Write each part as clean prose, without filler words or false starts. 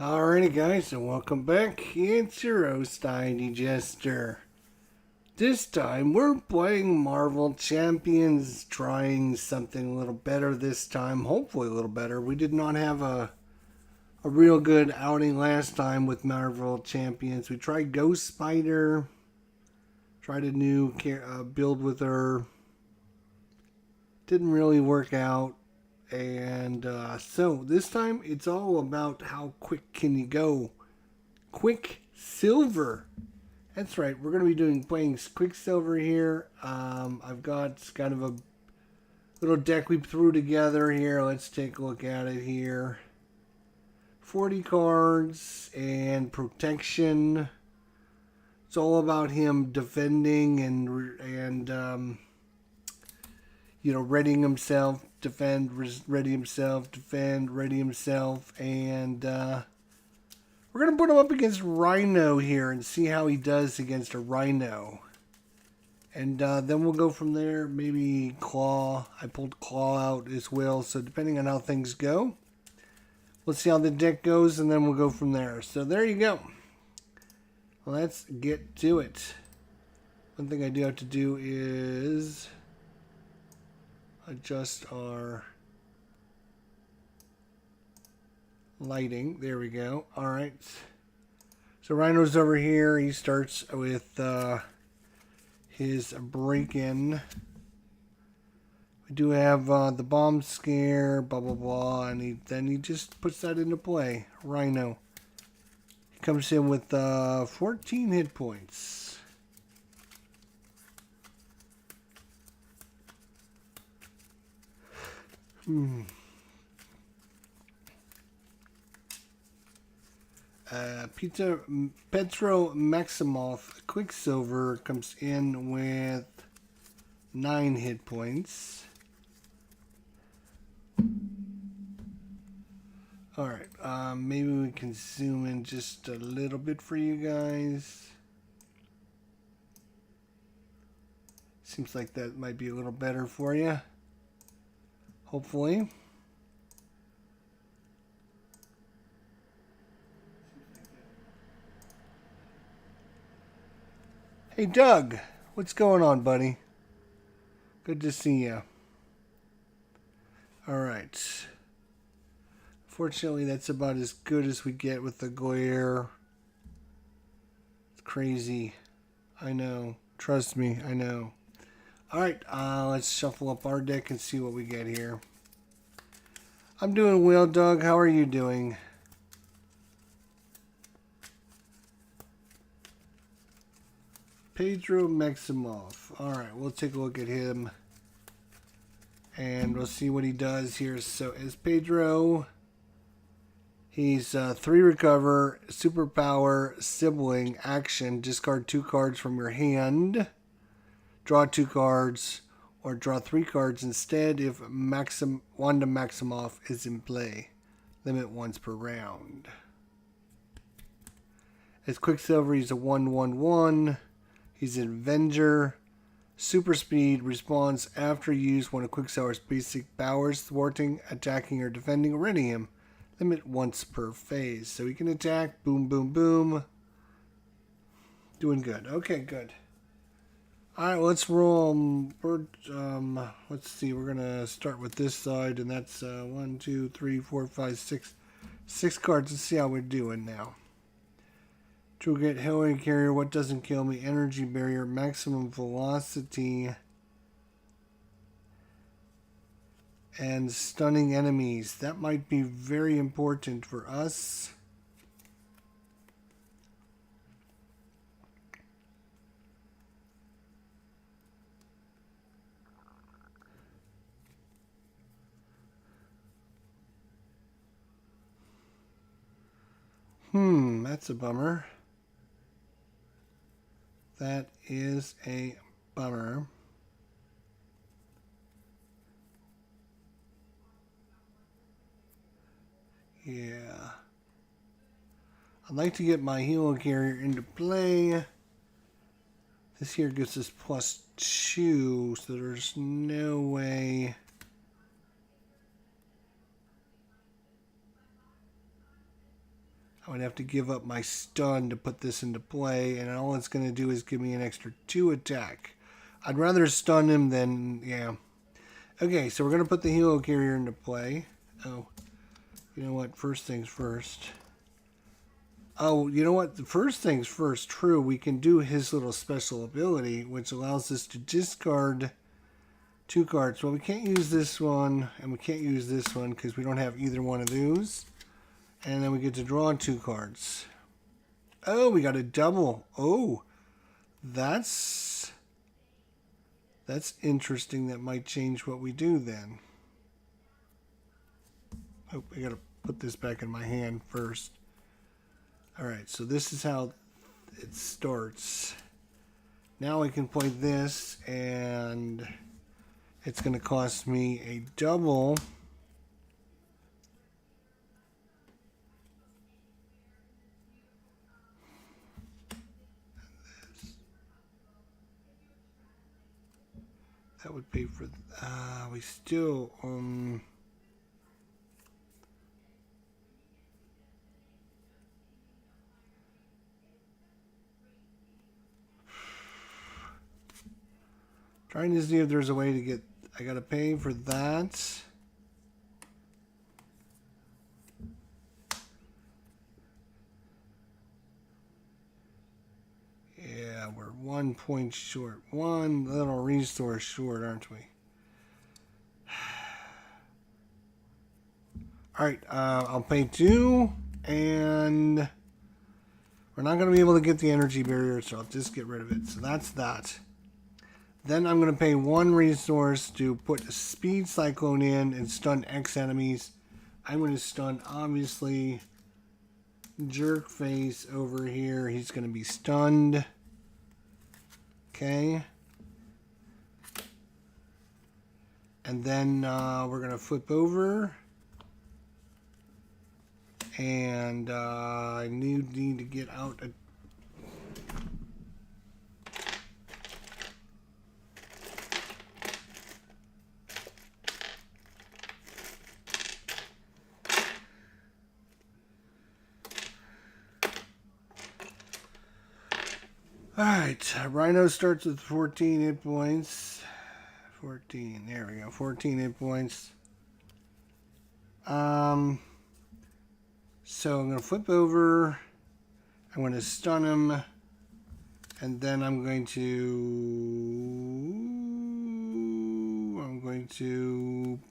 Alrighty guys, and welcome back. It's your host, ID Jester. This time we're playing Marvel Champions, trying something a little better this time, hopefully a little better. We did not have a real good outing last time with Marvel Champions. We tried Ghost Spider, tried a new build with her. Didn't really work out. And so this time it's all about how quick can you go. Quicksilver. That's right. We're going to be playing Quicksilver here. I've got kind of a little deck we threw together here. Let's take a look at it here. 40 cards and protection. It's all about him defending and readying himself, defend, ready himself, defend, ready himself, and we're going to put him up against Rhino here and see how he does against a Rhino. And then we'll go from there, maybe Claw. I pulled Claw out as well, so depending on how things go, let's see how the deck goes, and then we'll go from there. So there you go. Let's get to it. One thing I do have to do is adjust our lighting. There we go. All right. So Rhino's over here. He starts with his break-in. We do have the bomb scare, blah, blah, blah, and then he just puts that into play. Rhino. He comes in with 14 hit points. Petro Maximoff Quicksilver comes in with 9 hit points. Alright, maybe we can zoom in just a little bit for you guys. Seems like that might be a little better for you. Hopefully. Hey Doug, what's going on, buddy? Good to see you. Alright. Fortunately, that's about as good as we get with the glare. It's crazy. I know. Trust me, I know. Alright, let's shuffle up our deck and see what we get here. I'm doing well, Doug. How are you doing? Pedro Maximoff. Alright, we'll take a look at him. And we'll see what he does here. So, as Pedro, he's 3 recover, superpower, sibling, action. Discard 2 cards from your hand. Draw 2 cards. Or draw 3 cards instead if Wanda Maximoff is in play. Limit once per round. As Quicksilver, he's a 1/1/1. He's an Avenger. Super speed responds after use one of Quicksilver's basic powers, thwarting, attacking, or defending Iridium. Limit once per phase. So he can attack. Boom, boom, boom. Doing good. Okay, good. Alright, let's roll. Let's see. We're going to start with this side, and that's 1, 2, 3, 4, 5, 6. 6 cards. Let's see how we're doing now. To get Helium Carrier, what doesn't kill me? Energy Barrier, maximum velocity, and stunning enemies. That might be very important for us. That's a bummer. That is a bummer. Yeah. I'd like to get my Helium Carrier into play. This here gives us +2, so there's no way. I would have to give up my stun to put this into play, and all it's going to do is give me an extra 2 attack. I'd rather stun him than, yeah. Okay, so we're going to put the helo carrier into play. Oh, you know what? First things first. Oh, you know what? The first things first, true. We can do his little special ability, which allows us to discard 2 cards. Well, we can't use this one, and we can't use this one because we don't have either one of those. And then we get to draw 2 cards. Oh, we got a double. Oh, that's interesting. That might change what we do then. Oh, I got to put this back in my hand first. All right, so this is how it starts. Now I can play this, and it's going to cost me a double. That would pay for, we still, trying to see if there's a way to get, I gotta pay for that. Yeah, we're 1 point short. One little resource short, aren't we? Alright, I'll pay 2, and we're not going to be able to get the energy barrier, so I'll just get rid of it. So that's that. Then I'm going to pay 1 resource to put a speed cyclone in and stun X enemies. I'm going to stun, obviously, jerk face over here. He's going to be stunned. Okay. And then we're going to flip over. And I need to get out a Alright, Rhino starts with 14 hit points. 14, there we go, 14 hit points. So I'm going to flip over, I'm going to stun him, and then I'm going to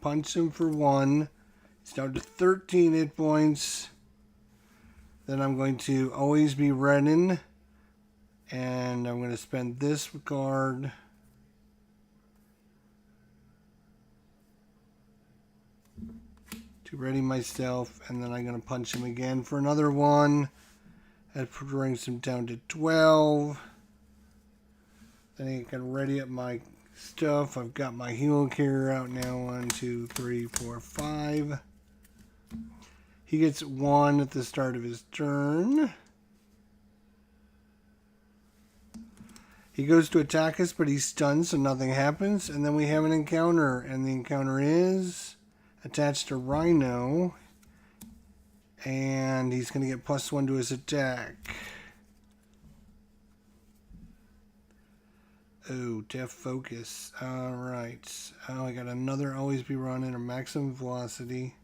punch him for 1. He's down to 13 hit points. Then I'm going to always be running. And I'm going to spend this card. To ready myself. And then I'm going to punch him again for another 1. That brings him down to 12. Then I can ready up my stuff. I've got my helo carrier out now. 1, 2, 3, 4, 5. He gets 1 at the start of his turn. He goes to attack us, but he's stunned, so nothing happens. And then we have an encounter, and the encounter is attached to Rhino. And he's going to get +1 to his attack. Oh, Def Focus. Alright. Oh, I got another Always Be Running, or Maximum Velocity.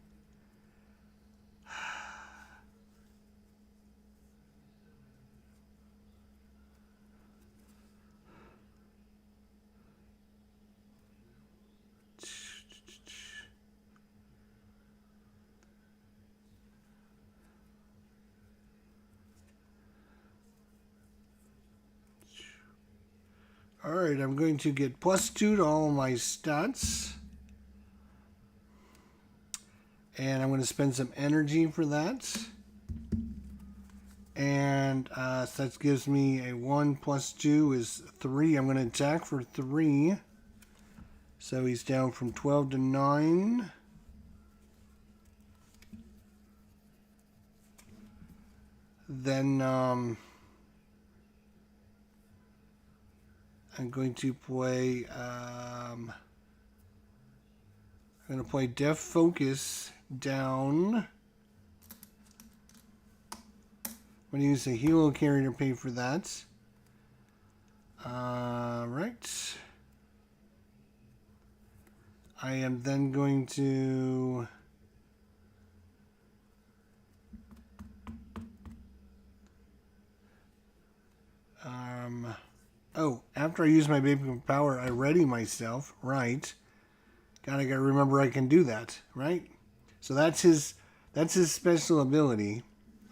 Alright, I'm going to get +2 to all of my stats. And I'm going to spend some energy for that. And so that gives me a 1 + 2 is 3. I'm going to attack for 3. So he's down from 12 to 9. Then I'm going to play Def Focus down. I'm going to use a helo carrier to pay for that. Right. I am then going to... oh, after I use my basic power, I ready myself. Right. Gotta remember I can do that. Right. So that's his special ability.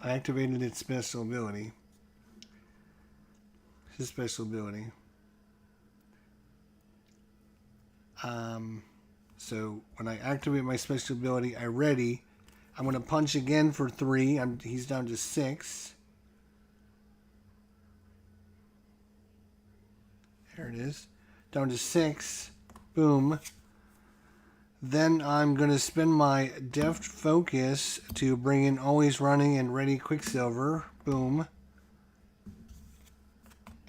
I activated its special ability. His special ability. So when I activate my special ability, I ready. I'm going to punch again for 3. He's down to 6. There it is. Down to 6. Boom. Then I'm going to spend my deft focus to bring in always running and ready Quicksilver. Boom.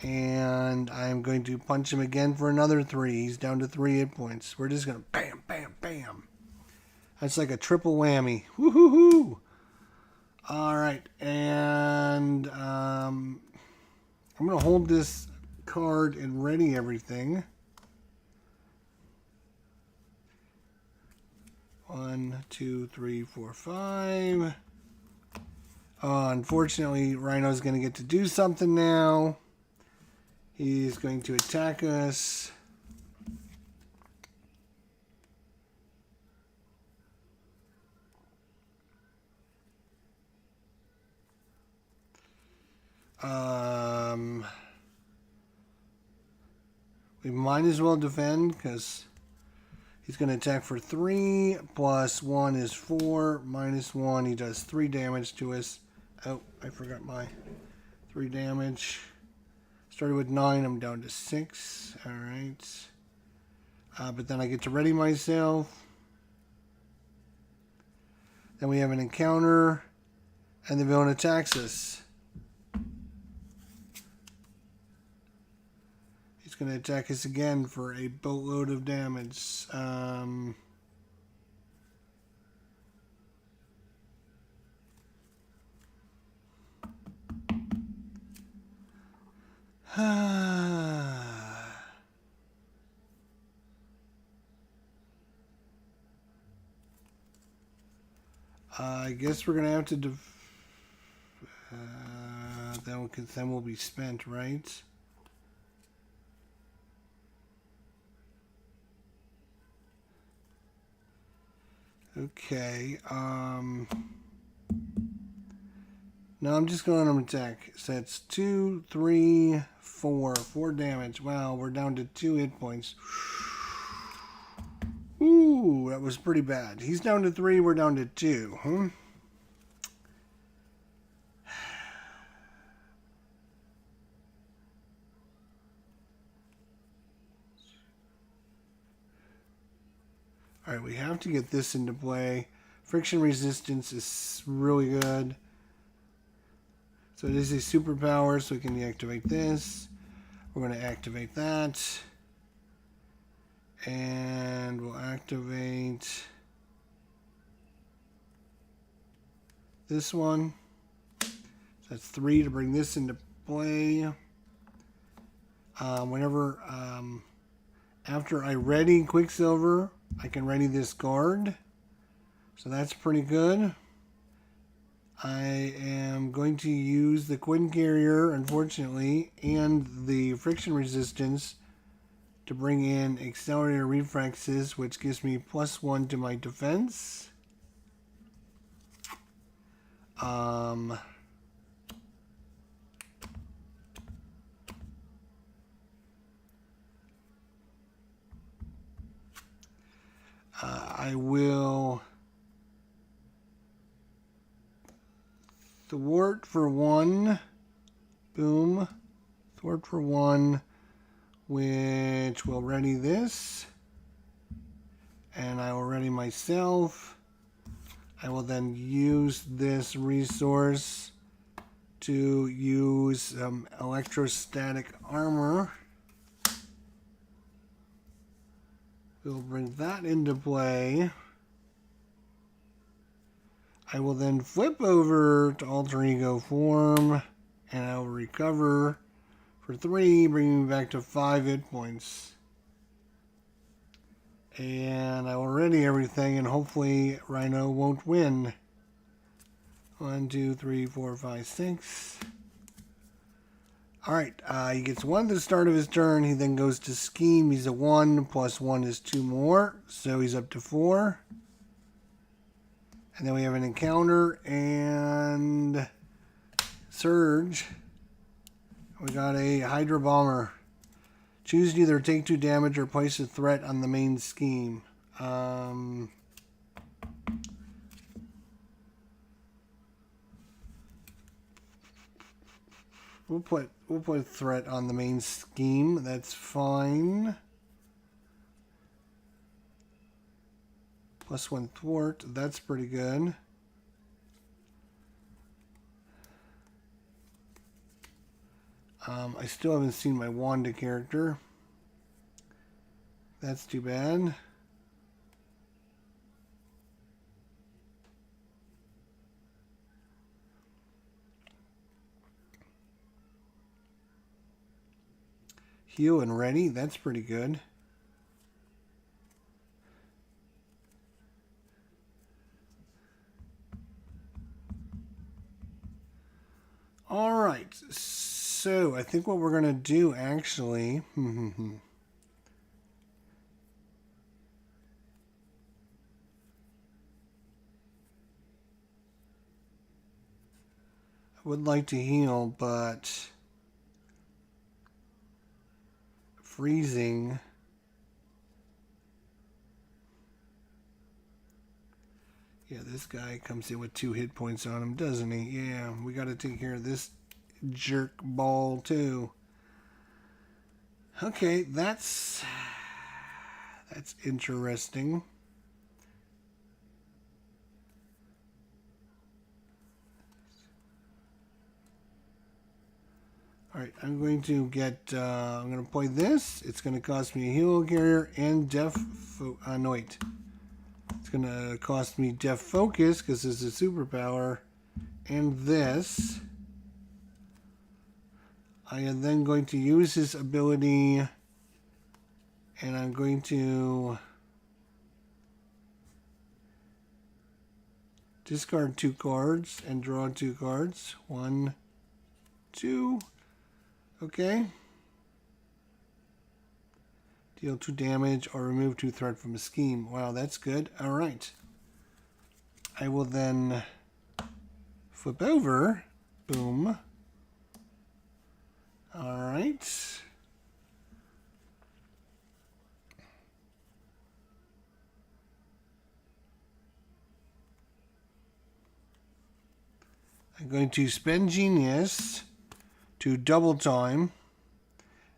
And I'm going to punch him again for another 3. He's down to 3 hit points. We're just going to bam, bam, bam. That's like a triple whammy. Woo-hoo-hoo. All right. And I'm going to hold this card and ready everything. 1, 2, 3, 4, 5. Unfortunately, Rhino's going to get to do something now. He's going to attack us. We might as well defend because he's going to attack for 3 plus 1 is 4 minus 1. He does 3 damage to us. Oh, I forgot my 3 damage. Started with 9. I'm down to 6. All right. But then I get to ready myself. Then we have an encounter, and the villain attacks us. He's going to attack us again for a boatload of damage. I guess we're going to have to... then we'll be spent, right? Okay. No, I'm just going to attack. So that's 2, 3, 4. 4 damage. Wow, we're down to 2 hit points. Ooh, that was pretty bad. He's down to 3, we're down to 2. Huh? Alright, we have to get this into play. Friction resistance is really good. So it is a superpower, so we can deactivate this. We're going to activate that. And we'll activate this one. So that's 3 to bring this into play. After I ready Quicksilver, I can ready this guard. So that's pretty good. I am going to use the Quinn Carrier, unfortunately, and the friction resistance to bring in accelerator reflexes, which gives me +1 to my defense. I will thwart for 1. Boom. Thwart for 1, which will ready this. And I will ready myself. I will then use this resource to use electrostatic armor. We'll bring that into play. I will then flip over to alter ego form, and I will recover for 3, bringing me back to 5 hit points. And I will ready everything, and hopefully Rhino won't win. 1, 2, 3, 4, 5, 6. Alright, he gets 1 at the start of his turn. He then goes to scheme. He's a 1, plus 1 is 2 more. So he's up to 4. And then we have an encounter and surge. We got a Hydra Bomber. Choose to either take 2 damage or place a threat on the main scheme. We'll put a threat on the main scheme. That's fine. +1 thwart. That's pretty good. I still haven't seen my Wanda character. That's too bad. Heal and ready. That's pretty good. All right. So I think what we're going to do actually... I would like to heal, but... freezing. Yeah, this guy comes in with 2 hit points on him, doesn't he? Yeah, we got to take care of this jerk ball too. Okay, that's interesting. Alright, I'm going to get, I'm going to play this. It's going to cost me a hero carrier and no wait. It's going to cost me Def Focus because this is a superpower. And this. I am then going to use his ability. And I'm going to discard 2 cards and draw 2 cards. 1, 2. Okay. Deal 2 damage or remove 2 threat from a scheme. Wow, that's good. All right. I will then flip over. Boom. All right. I'm going to spend Genius to double time.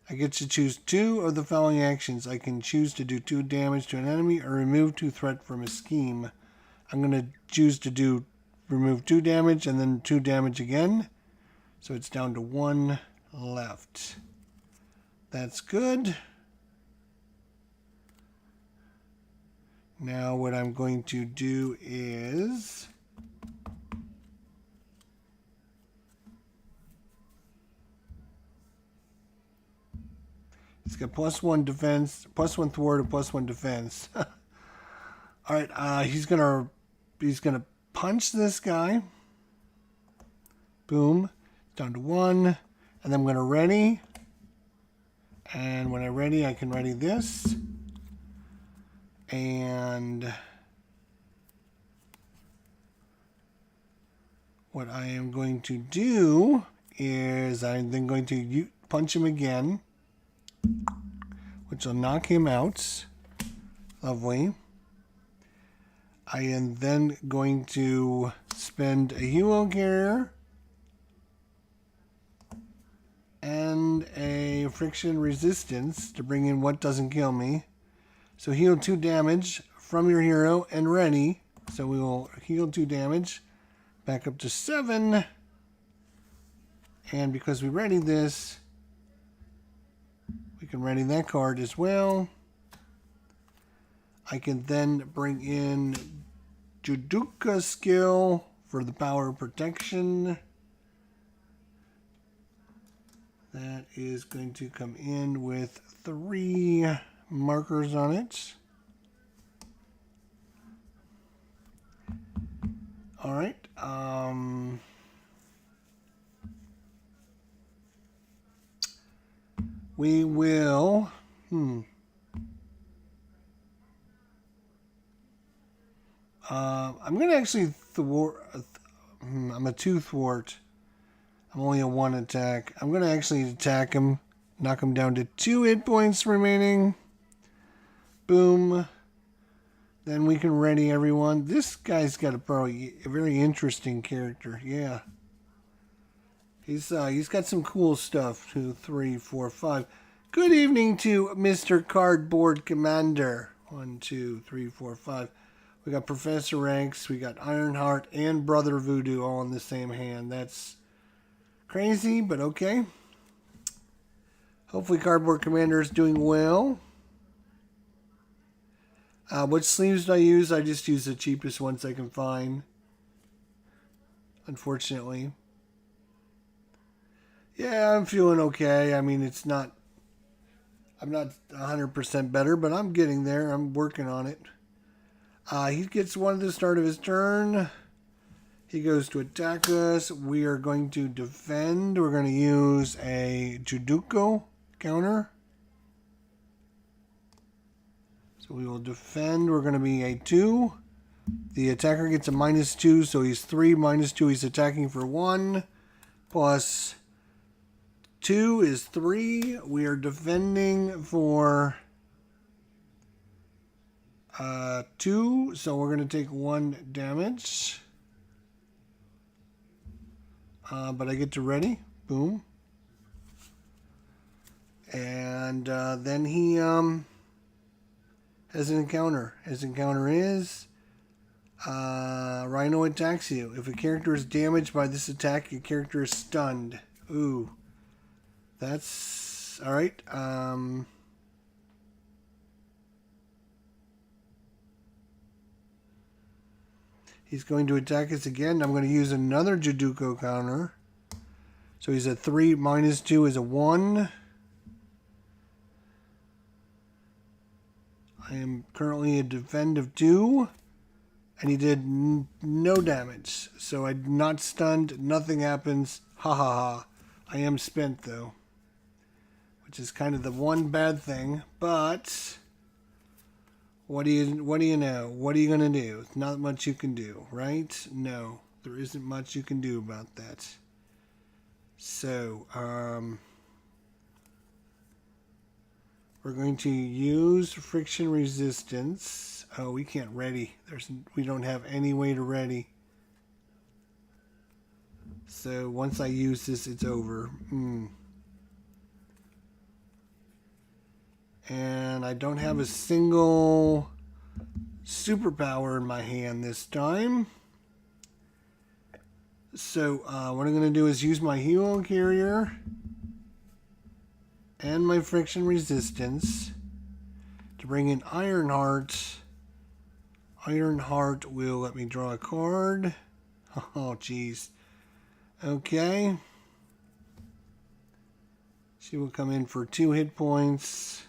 I get to choose 2 of the following actions. I can choose to do 2 damage to an enemy or remove 2 threat from a scheme. I'm going to choose to remove 2 damage and then 2 damage again. So it's down to 1 left. That's good. Now what I'm going to do is... It's got +1 defense, +1 thwart, and +1 defense. All right, he's gonna punch this guy. Boom, down to 1, and then I'm gonna ready. And when I ready, I can ready this. And what I am going to do is I'm then going to punch him again, which will knock him out. Lovely. I am then going to spend a hero carrier and a friction resistance to bring in what doesn't kill me. So heal 2 damage from your hero and ready. So we will heal 2 damage back up to 7. And because we ready this, we can ready that card as well. I can then bring in Judoka skill for the power protection. That is going to come in with 3 markers on it. All right. We will. I'm going to actually thwart. I'm a 2 thwart. I'm only a 1 attack. I'm going to actually attack him. Knock him down to 2 hit points remaining. Boom. Then we can ready everyone. This guy's got probably a very interesting character. Yeah. He's got some cool stuff. 2, 3, 4, 5. Good evening to Mr. Cardboard Commander. 1, 2, 3, 4, 5. We got Professor Ranks, we got Ironheart, and Brother Voodoo all in the same hand. That's crazy, but okay. Hopefully Cardboard Commander is doing well. What sleeves do I use? I just use the cheapest ones I can find. Unfortunately. Yeah, I'm feeling okay. I mean, I'm not 100% better, but I'm getting there. I'm working on it. He gets 1 at the start of his turn. He goes to attack us. We are going to defend. We're going to use a Judoka counter. So we will defend. We're going to be a 2. The attacker gets a -2, so he's 3. -2, he's attacking for 1. Plus 2 is 3. We are defending for 2. So we're going to take 1 damage. But I get to ready. Boom. And then he has an encounter. His encounter is Rhino attacks you. If a character is damaged by this attack, your character is stunned. Ooh. That's alright. He's going to attack us again. I'm going to use another Judoka counter. So he's at 3. -2 is a 1. I am currently a defend of 2. And he did no damage. So I'm not stunned. Nothing happens. Ha ha ha. I am spent though. Which is kind of the one bad thing. But what do you know? What are you going to do? Not much you can do, right? No. There isn't much you can do about that. So, we're going to use friction resistance. Oh, we can't ready. We don't have any way to ready. So once I use this, it's over. And I don't have a single superpower in my hand this time. So what I'm going to do is use my helo carrier and my friction resistance to bring in Ironheart. Ironheart will let me draw a card. Oh, jeez. Okay. She will come in for 2 hit points.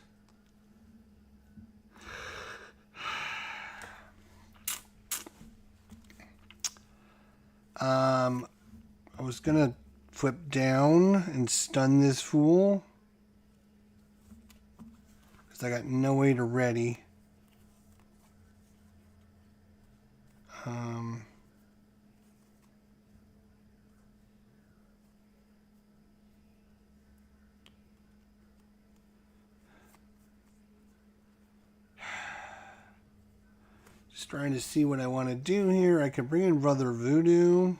I was gonna flip down and stun this fool because I got no way to ready. Just trying to see what I want to do here. I can bring in Brother Voodoo.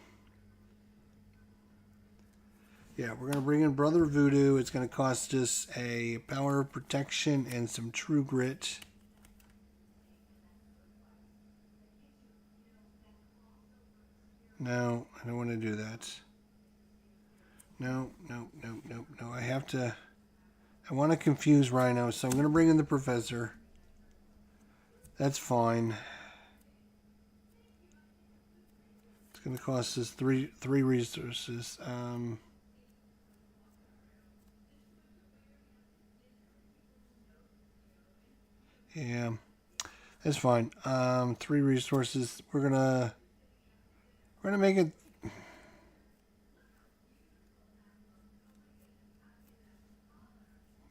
Yeah, we're going to bring in Brother Voodoo. It's going to cost us a power protection and some true grit. No, I don't want to do that. No. I have to... I want to confuse Rhino, so I'm going to bring in the Professor. That's fine. going to cost us three resources. Yeah, that's fine. 3 resources. We're gonna make it.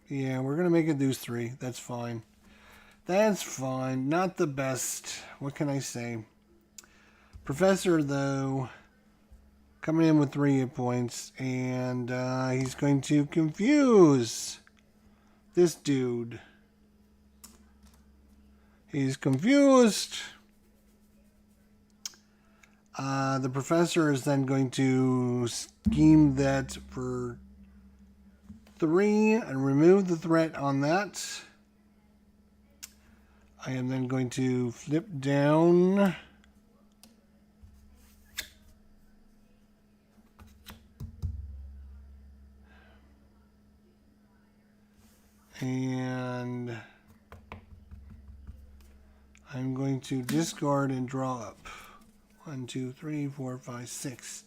Yeah, we're gonna make it those 3. That's fine. That's fine. Not the best. What can I say? Professor, though, coming in with 3 hit points, and he's going to confuse this dude. He's confused. The professor is then going to scheme that for 3 and remove the threat on that. I am then going to flip down. And I'm going to discard and draw up. 1, 2, 3, 4, 5, 6.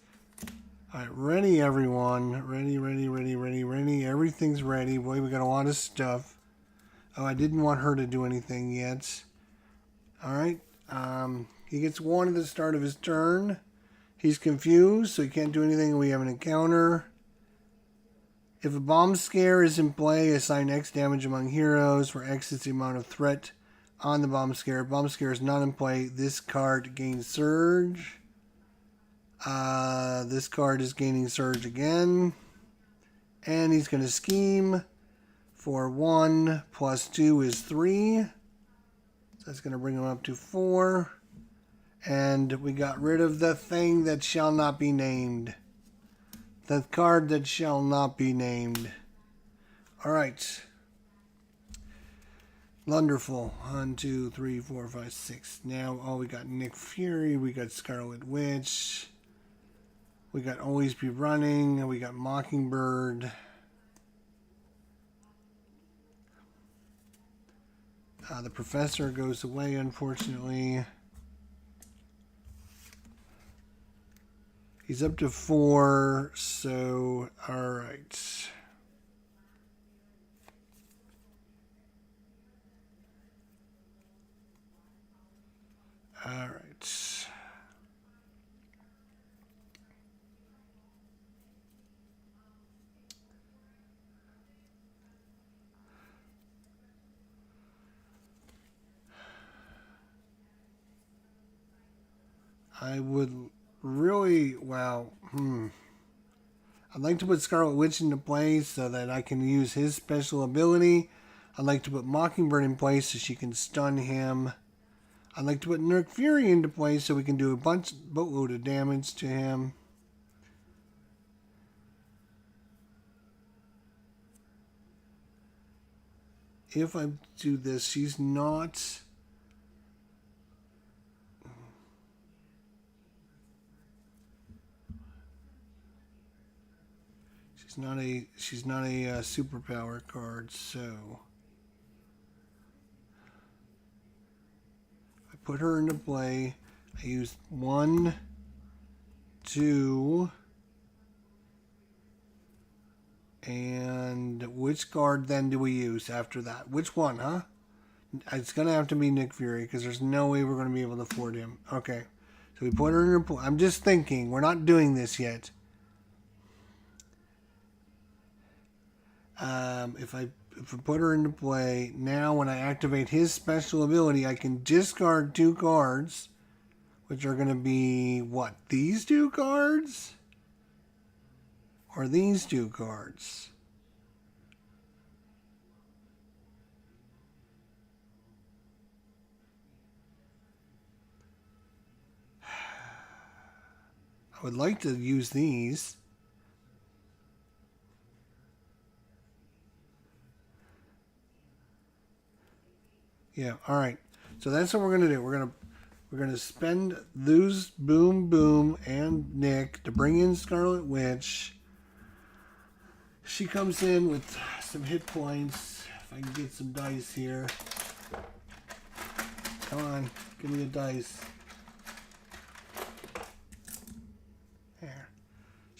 All right, ready, everyone. Ready, ready, ready, ready, ready. Everything's ready. Boy, we got a lot of stuff. Oh, I didn't want her to do anything yet. All right. He gets 1 at the start of his turn. He's confused, so he can't do anything. We have an encounter. If a bomb scare is in play, assign X damage among heroes, where X is the amount of threat on the bomb scare. Bomb scare is not in play. This card gains surge. This card is gaining surge again. And he's going to scheme for 1 plus 2 is 3. So that's going to bring him up to 4. And we got rid of the thing that shall not be named. The card that shall not be named. Alright. Wonderful. 1, 2, 3, 4, 5, 6. Now, we got Nick Fury. We got Scarlet Witch. We got Always Be Running. We got Mockingbird. The professor goes away, unfortunately. He's up to 4, so, alright. Alright. I would really, I'd like to put Scarlet Witch into play so that I can use his special ability. I'd like to put Mockingbird in place so she can stun him. I'd like to put Nick Fury into play so we can do a boatload of damage to him. If I do this, she's not... She's not a superpower card, so I put her into play. I use 1, 2, and which card then do we use after that? Which one, huh? It's gonna have to be Nick Fury because there's no way we're gonna be able to afford him. Okay, so we put her in play. I'm just thinking. We're not doing this yet. If I put her into play, now when I activate his special ability, I can discard 2 cards, which are going to be, what, these 2 cards? Or these 2 cards? I would like to use these. Yeah, all right. So that's what we're gonna do. We're gonna spend those Boom Boom and Nick to bring in Scarlet Witch. She comes in with some hit points. If I can get some dice here. Come on, give me a dice.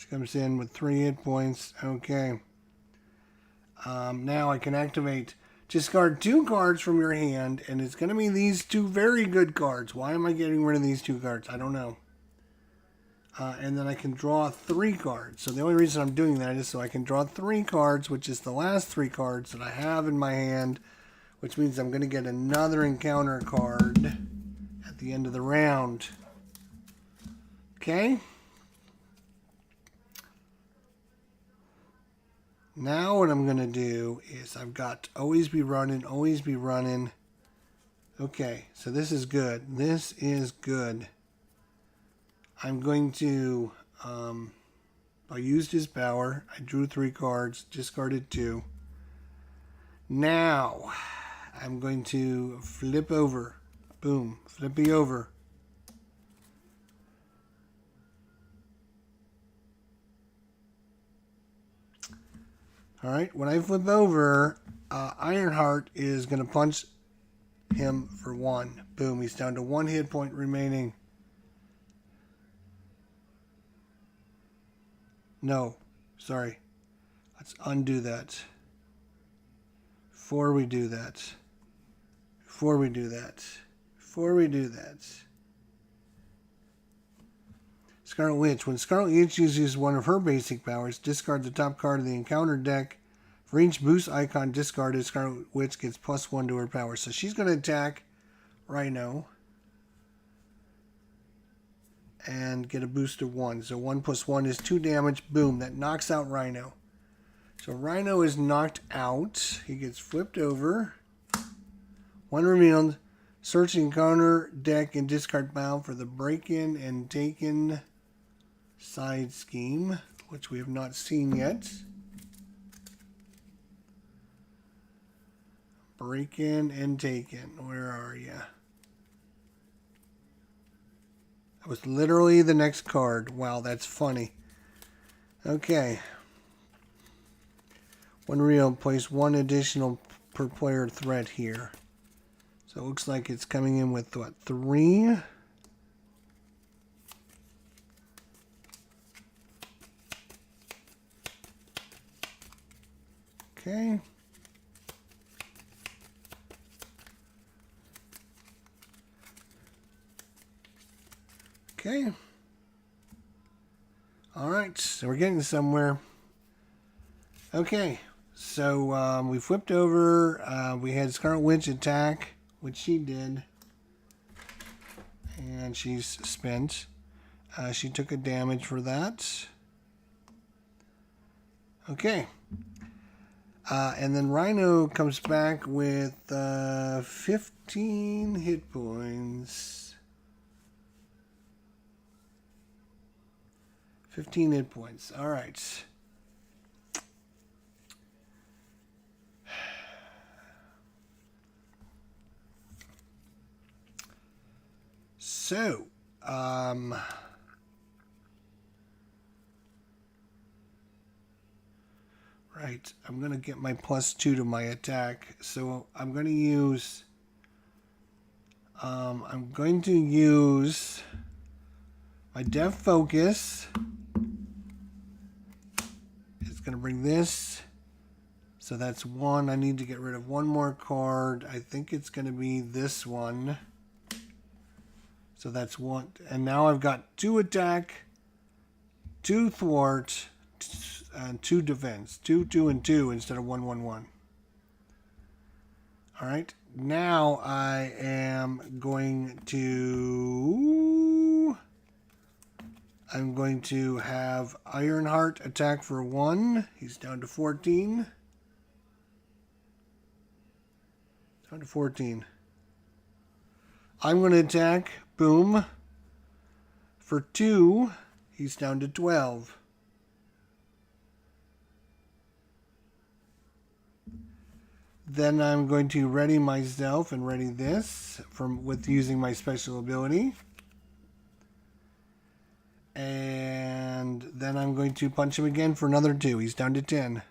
She comes in with 3 hit points. Okay. Now I can activate. Discard 2 cards from your hand, and it's going to be these 2 very good cards. Why am I getting rid of these 2 cards? I don't know. And then I can draw 3 cards. So the only reason I'm doing that is so I can draw 3 cards, which is the last 3 cards that I have in my hand, which means I'm going to get another encounter card at the end of the round. Okay? Now what I'm going to do is I've got always be running, always be running. Okay, so this is good. This is good. I'm going to, I used his power. I drew 3 cards, discarded 2. Now, I'm going to flip over. Boom, flippy over. All right, when I flip over, Ironheart is going to punch him for 1. Boom, he's down to 1 hit point remaining. No, sorry. Let's undo that. Before we do that. Scarlet Witch. When Scarlet Witch uses one of her basic powers, discard the top card of the encounter deck. For each boost icon discarded, Scarlet Witch gets +1 to her power. So she's going to attack Rhino and get a boost of 1. So 1 + 1 is 2 damage. Boom, that knocks out Rhino. So Rhino is knocked out. He gets flipped over. 1 revealed. Search the encounter deck and discard pile for the break-in and taken side scheme, which we have not seen yet. Break-in and taken. Where are you? That was literally the next card. Wow, that's funny. Okay. 1 real. Place 1 additional per player threat here. So it looks like it's coming in with, what, 3? Okay. Okay. All right, so we're getting somewhere. Okay, so we flipped over. We had Scarlet Witch attack, which she did. And she's spent. She took a damage for that. Okay. And then Rhino comes back with 15 hit points. 15 hit points. All right. So, right, I'm going to get my +2 to my attack. So I'm going to use, my Death Focus. It's going to bring this. So that's 1. I need to get rid of 1 more card. I think it's going to be this one. So that's 1. And now I've got 2 attack, 2 thwart, and 2 defense. 2, 2, and 2 instead of 1, 1, 1. All right. Now I am going to... have Ironheart attack for 1. He's down to 14. Down to 14. I'm going to attack. Boom. For 2. He's down to 12. Then I'm going to ready myself and ready this with using my special ability. And then I'm going to punch him again for another 2. He's down to 10.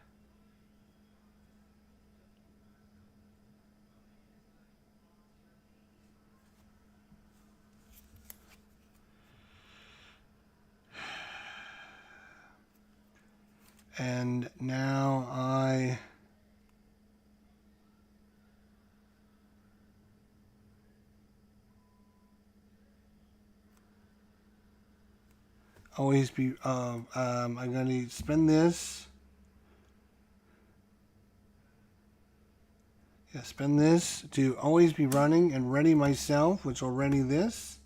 And now I always be, I'm going to spend this. Yeah, spend this to always be running and ready myself, which will ready this.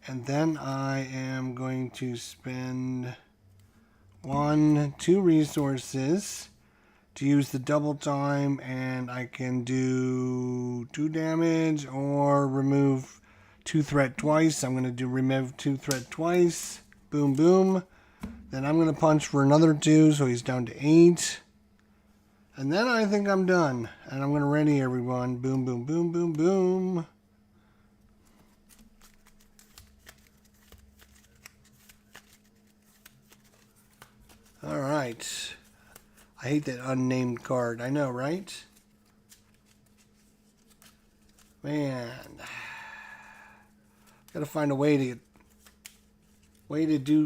And then I am going to spend 2 resources to use the double time, and I can do 2 damage or remove 2 threat twice. I'm going to do remove 2 threat twice. Boom, boom. Then I'm going to punch for another 2, so he's down to 8. And then I think I'm done. And I'm going to ready everyone. Boom, boom, boom, boom, boom. Alright. I hate that unnamed card. I know, right? Man. Gotta find a way to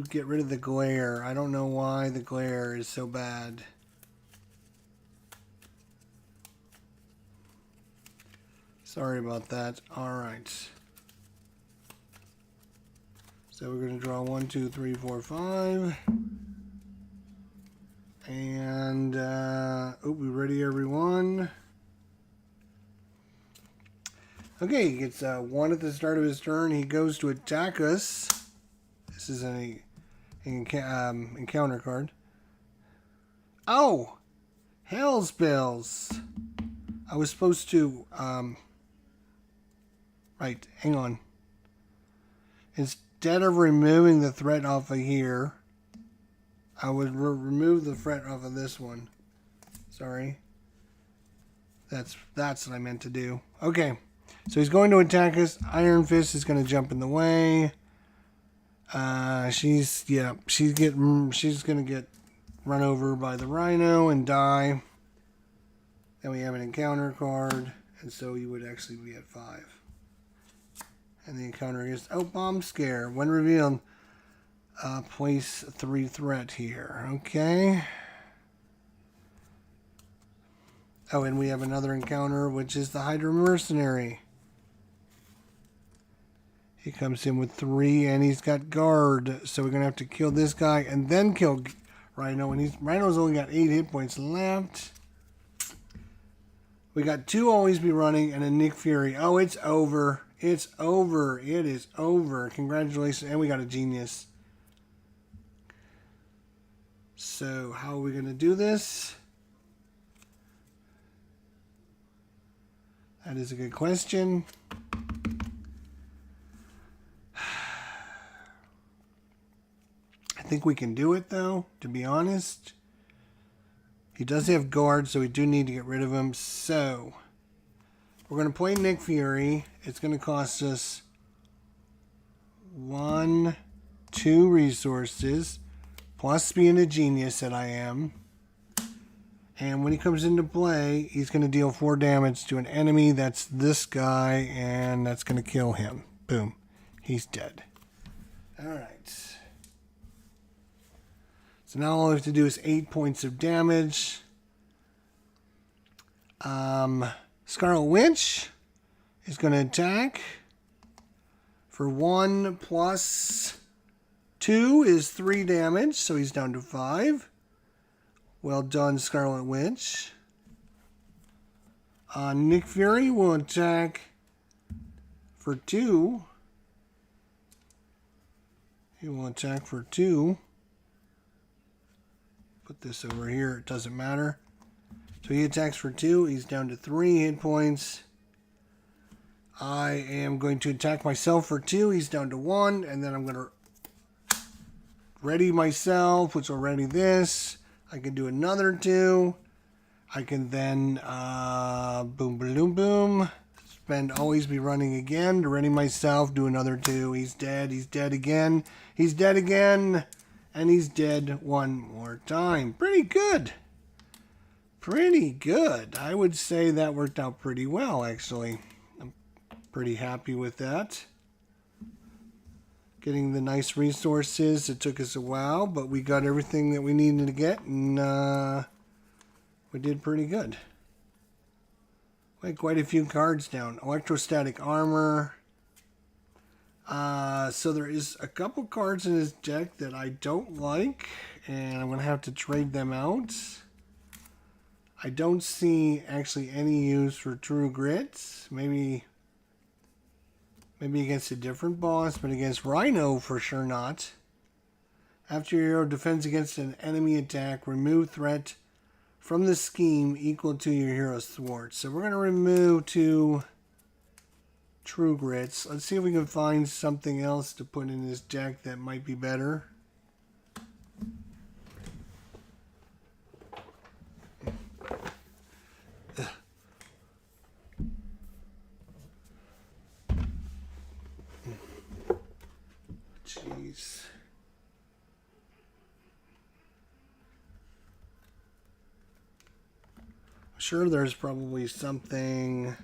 get rid of the glare. I don't know why the glare is so bad. Sorry about that. Alright. So we're going to draw 1, 2, 3, 4, 5. And, we ready everyone. Okay, he gets 1 at the start of his turn. He goes to attack us. This is an encounter card. Oh! Hell's bells! I was supposed to, right, hang on. Instead of removing the threat off of here, I would remove the threat off of this one. Sorry. That's what I meant to do. Okay. So he's going to attack us. Iron Fist is going to jump in the way. She's going to get run over by the Rhino and die. Then we have an encounter card, and so you would actually be at 5. And the encounter is Bomb Scare. When revealed, place 3 threat here. Okay. Oh, and we have another encounter, which is the Hydra Mercenary. He comes in with 3, and he's got guard. So we're going to have to kill this guy and then kill Rhino. And Rhino's only got 8 hit points left. We got 2 always be running and a Nick Fury. Oh, it's over. It's over. It is over. Congratulations. And we got a genius. So how are we going to do this? That is a good question. I think we can do it, though, to be honest. He does have guard, so we do need to get rid of him. So we're going to play Nick Fury. It's going to cost us 1, 2 resources, plus being a genius that I am. And when he comes into play, he's going to deal 4 damage to an enemy. That's this guy, and that's going to kill him. Boom. He's dead. All right. So now all I have to do is 8 points of damage. Scarlet Witch is going to attack for 1 plus 2 is 3 damage, so he's down to 5. Well done, Scarlet Witch. Nick Fury will attack for 2. He will attack for 2. Put this over here. It doesn't matter. So he attacks for 2. He's down to 3 hit points. I am going to attack myself for 2. He's down to 1. And then I'm going to ready myself, which will ready this. I can do another 2. I can then boom, boom, boom. Spend always be running again to ready myself. Do another 2. He's dead. He's dead again. He's dead again. And he's dead one more time. Pretty good. Pretty good. I would say that worked out pretty well, actually. I'm pretty happy with that. getting the nice resources. It took us a while, but we got everything that we needed to get, and we did pretty good. We had quite a few cards down. Electrostatic armor. So there is a couple cards in this deck that I don't like, and I'm going to have to trade them out. I don't see actually any use for True Grit. Maybe against a different boss, but against Rhino for sure not. After your hero defends against an enemy attack, remove threat from the scheme equal to your hero's thwart. So we're going to remove 2 True Grits. Let's see if we can find something else to put in this deck that might be better. Jeez. Sure, there's probably something.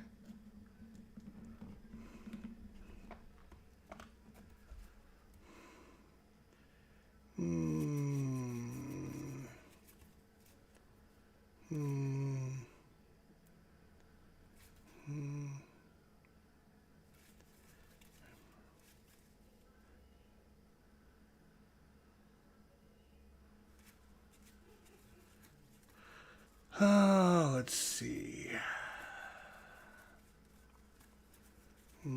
Let's see. I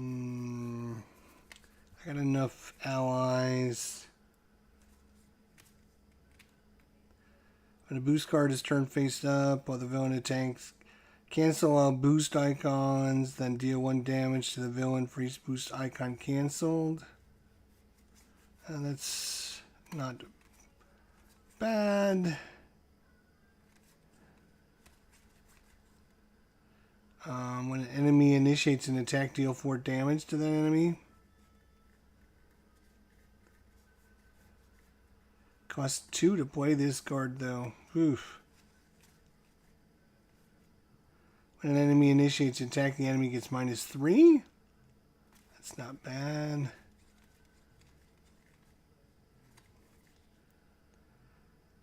got enough allies. When a boost card is turned face up while the villain attacks, cancel all boost icons, then deal 1 damage to the villain for each boost icon canceled. And that's not bad. When an enemy initiates an attack, deal 4 damage to that enemy. Costs 2 to play this card, though. Oof. When an enemy initiates an attack, the enemy gets -3. That's not bad.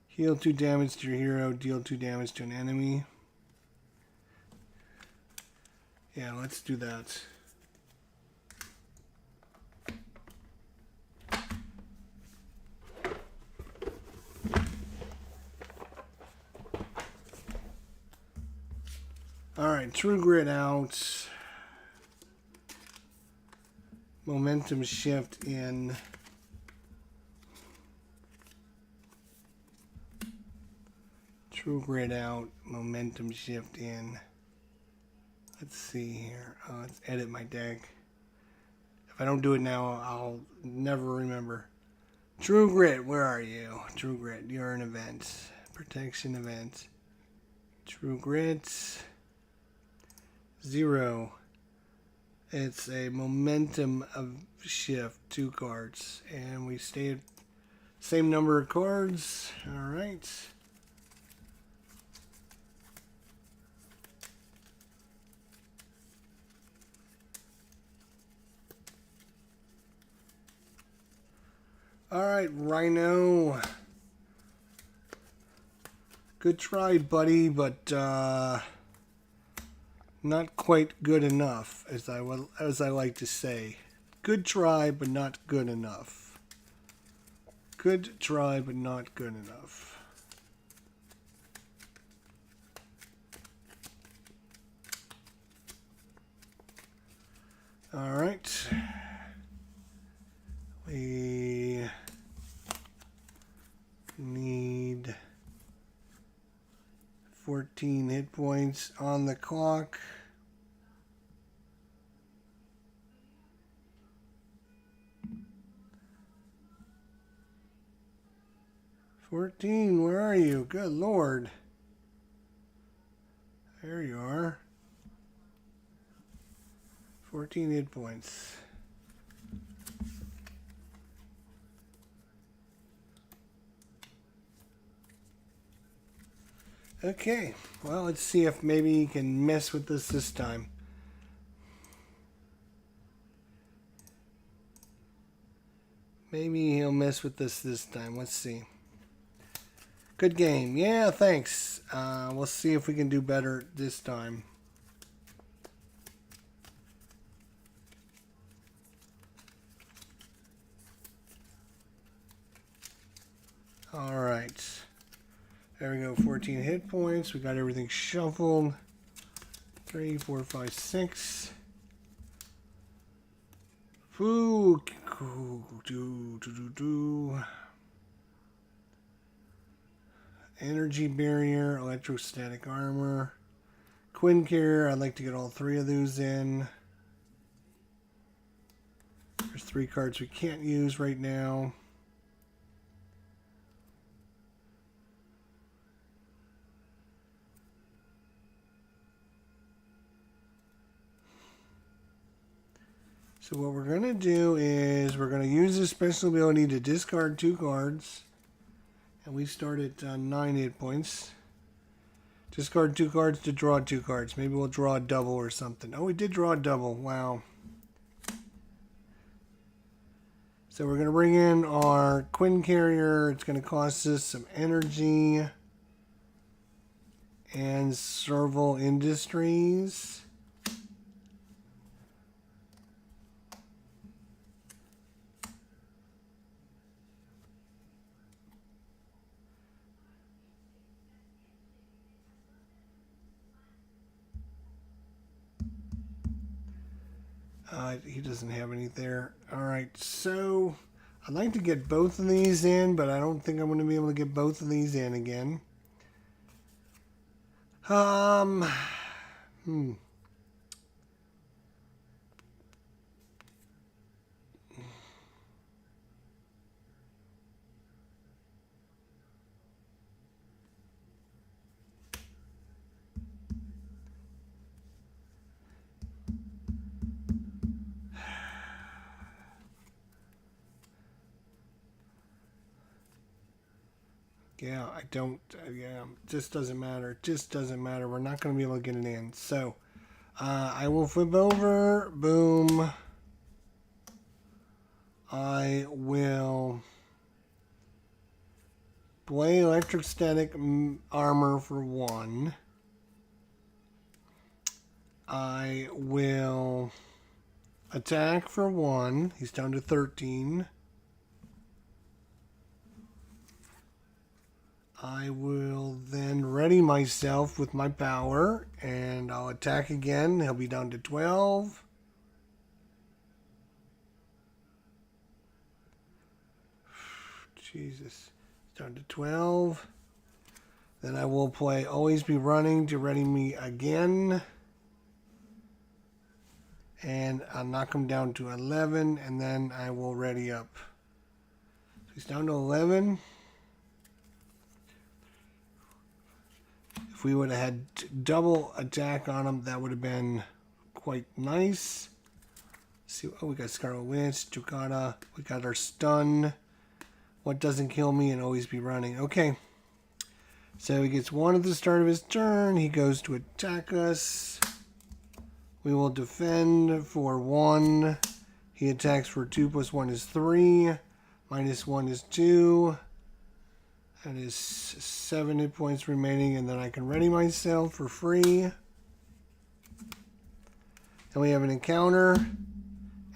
Heal 2 damage to your hero, deal 2 damage to an enemy. Yeah, let's do that. Alright, True Grit out. Momentum shift in. True Grit out. Momentum shift in. Let's see here. Let's edit my deck. If I don't do it now, I'll never remember. True Grit, where are you? True Grit, you're an event. Protection event. True Grit. 0. It's a momentum of shift, 2 cards. And we stay at same number of cards. Alright. Alright, Rhino. Good try, buddy, but not quite good enough, as I like to say. Good try, but not good enough. Good try, but not good enough. Alright. We need 14 hit points on the clock. Where are you? Good Lord. There you are. 14 hit points. Okay, well, let's see if maybe you can mess with this time. Maybe he'll mess with this time. Let's see. Good game. Yeah, thanks. We'll see if we can do better this time. All right. There we go. 14 hit points. We got everything shuffled. 3, 4, 5, 6. Ooh. Energy barrier, electrostatic armor. Quinn carrier. I'd like to get all 3 of those in. There's 3 cards we can't use right now. So what we're going to do is we're going to use this special ability to discard 2 cards. And we start at 9 hit points. Discard 2 cards to draw 2 cards. Maybe we'll draw a double or something. Oh, we did draw a double. Wow. So we're going to bring in our Quinn carrier. It's going to cost us some energy. And Serval Industries. He doesn't have any there. Alright, so I'd like to get both of these in, but I don't think I'm going to be able to get both of these in again. Yeah, I don't, yeah, just doesn't matter. Just doesn't matter. We're not going to be able to get it in. So, I will flip over. Boom. I will play electrostatic armor for 1. I will attack for 1. He's down to 13. I will then ready myself with my power, and I'll attack again. He'll be down to 12. Jesus. Down to 12. Then I will play Always Be Running to ready me again. And I'll knock him down to 11, and then I will ready up. So he's down to 11. If we would have had double attack on him, that would have been quite nice. Let's see, oh, we got Scarlet Witch, Ducata, we got our stun. What doesn't kill me and always be running. Okay. So he gets 1 at the start of his turn. He goes to attack us. We will defend for 1. He attacks for 2 plus 1 is 3. Minus 1 is 2. That is 7 hit points remaining, and then I can ready myself for free. And we have an encounter,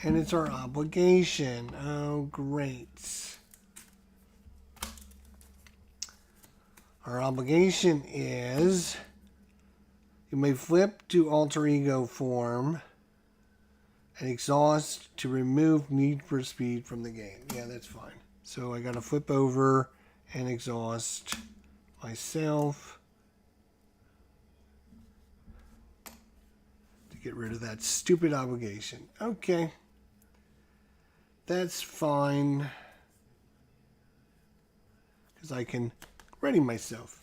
and it's our obligation. Oh, great. Our obligation is you may flip to alter ego form and exhaust to remove need for speed from the game. Yeah, that's fine. So I got to flip over and exhaust myself to get rid of that stupid obligation. Okay. That's fine. Because I can ready myself.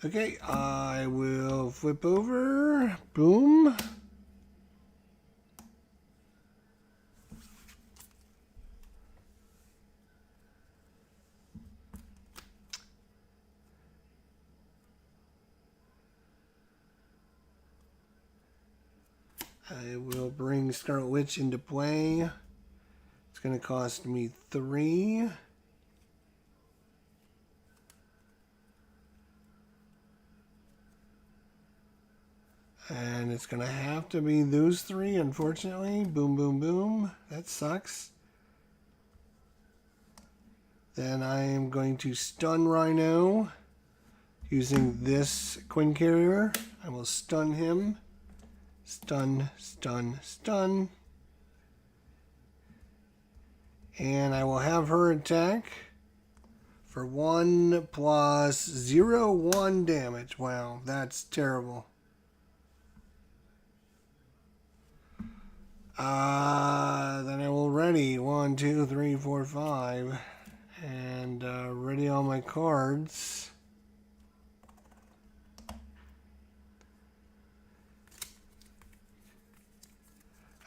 Okay, I will flip over. Boom. I will bring Scarlet Witch into play. It's going to cost me 3. And it's going to have to be those 3, unfortunately. Boom, boom, boom. That sucks. Then I am going to stun Rhino using this Quinn Carrier. I will stun him. Stun, stun, stun. And I will have her attack for 1 plus 0, 1 damage. Wow, that's terrible. Then I will ready 1, 2, 3, 4, 5. And ready all my cards.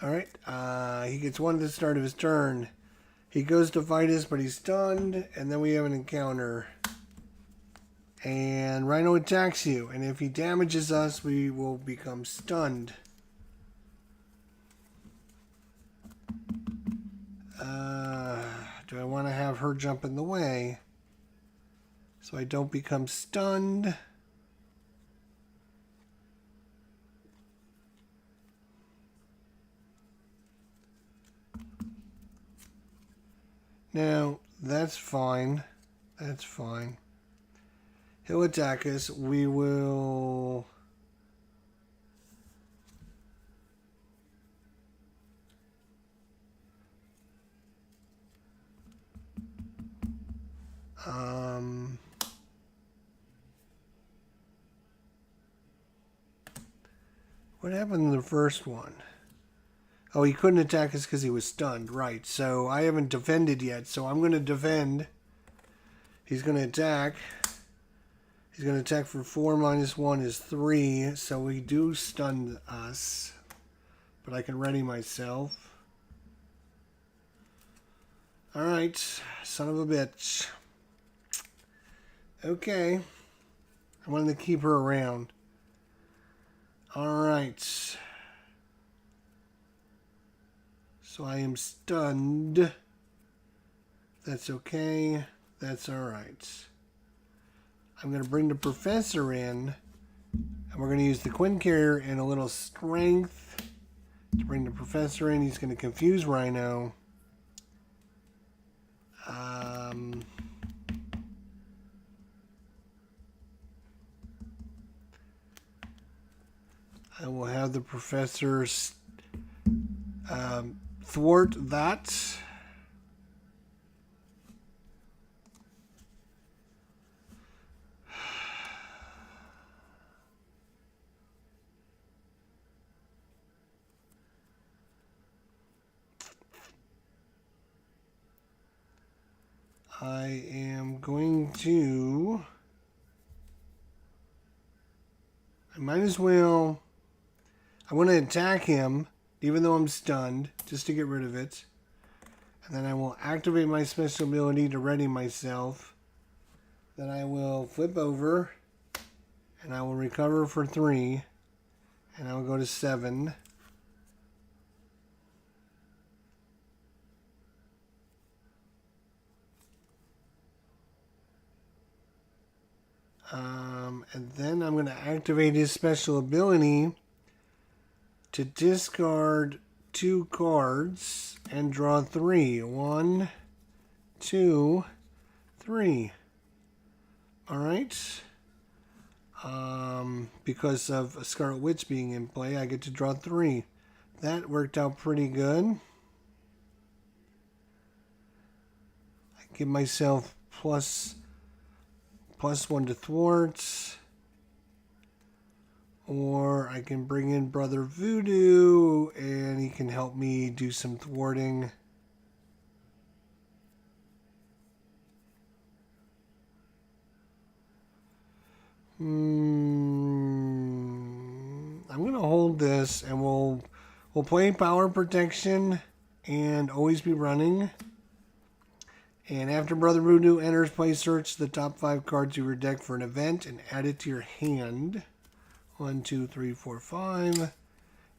Alright, he gets 1 at the start of his turn. He goes to fight us, but he's stunned, and then we have an encounter. And Rhino attacks you, and if he damages us, we will become stunned. Do I want to have her jump in the way so I don't become stunned? No, that's fine. That's fine. He'll attack us. We will... What happened in the first one? Oh, he couldn't attack us because he was stunned. Right, so I haven't defended yet, so I'm going to defend. He's going to attack. He's going to attack for 4 minus 1 is 3, so he do stun us. But I can ready myself. Alright, son of a bitch. Okay. I wanted to keep her around. Alright. So I am stunned. That's okay. That's alright. I'm going to bring the professor in. And we're going to use the Quinn Carrier and a little strength to bring the professor in. He's going to confuse Rhino. I will have the professor thwart that. I am going to... I might as well... I want to attack him, even though I'm stunned, just to get rid of it. And then I will activate my special ability to ready myself. Then I will flip over, and I will recover for 3. And I will go to 7. And then I'm going to activate his special ability to discard 2 cards and draw 3. 1, 2, 3. Alright. Because of Scarlet Witch being in play, I get to draw 3. That worked out pretty good. I give myself plus 1 to thwart. Or I can bring in Brother Voodoo and he can help me do some thwarting. I'm gonna hold this, and we'll play power protection, and always be running. And after Brother Voodoo enters play, search the top 5 cards of your deck for an event and add it to your hand. 1, 2, 3, 4, 5.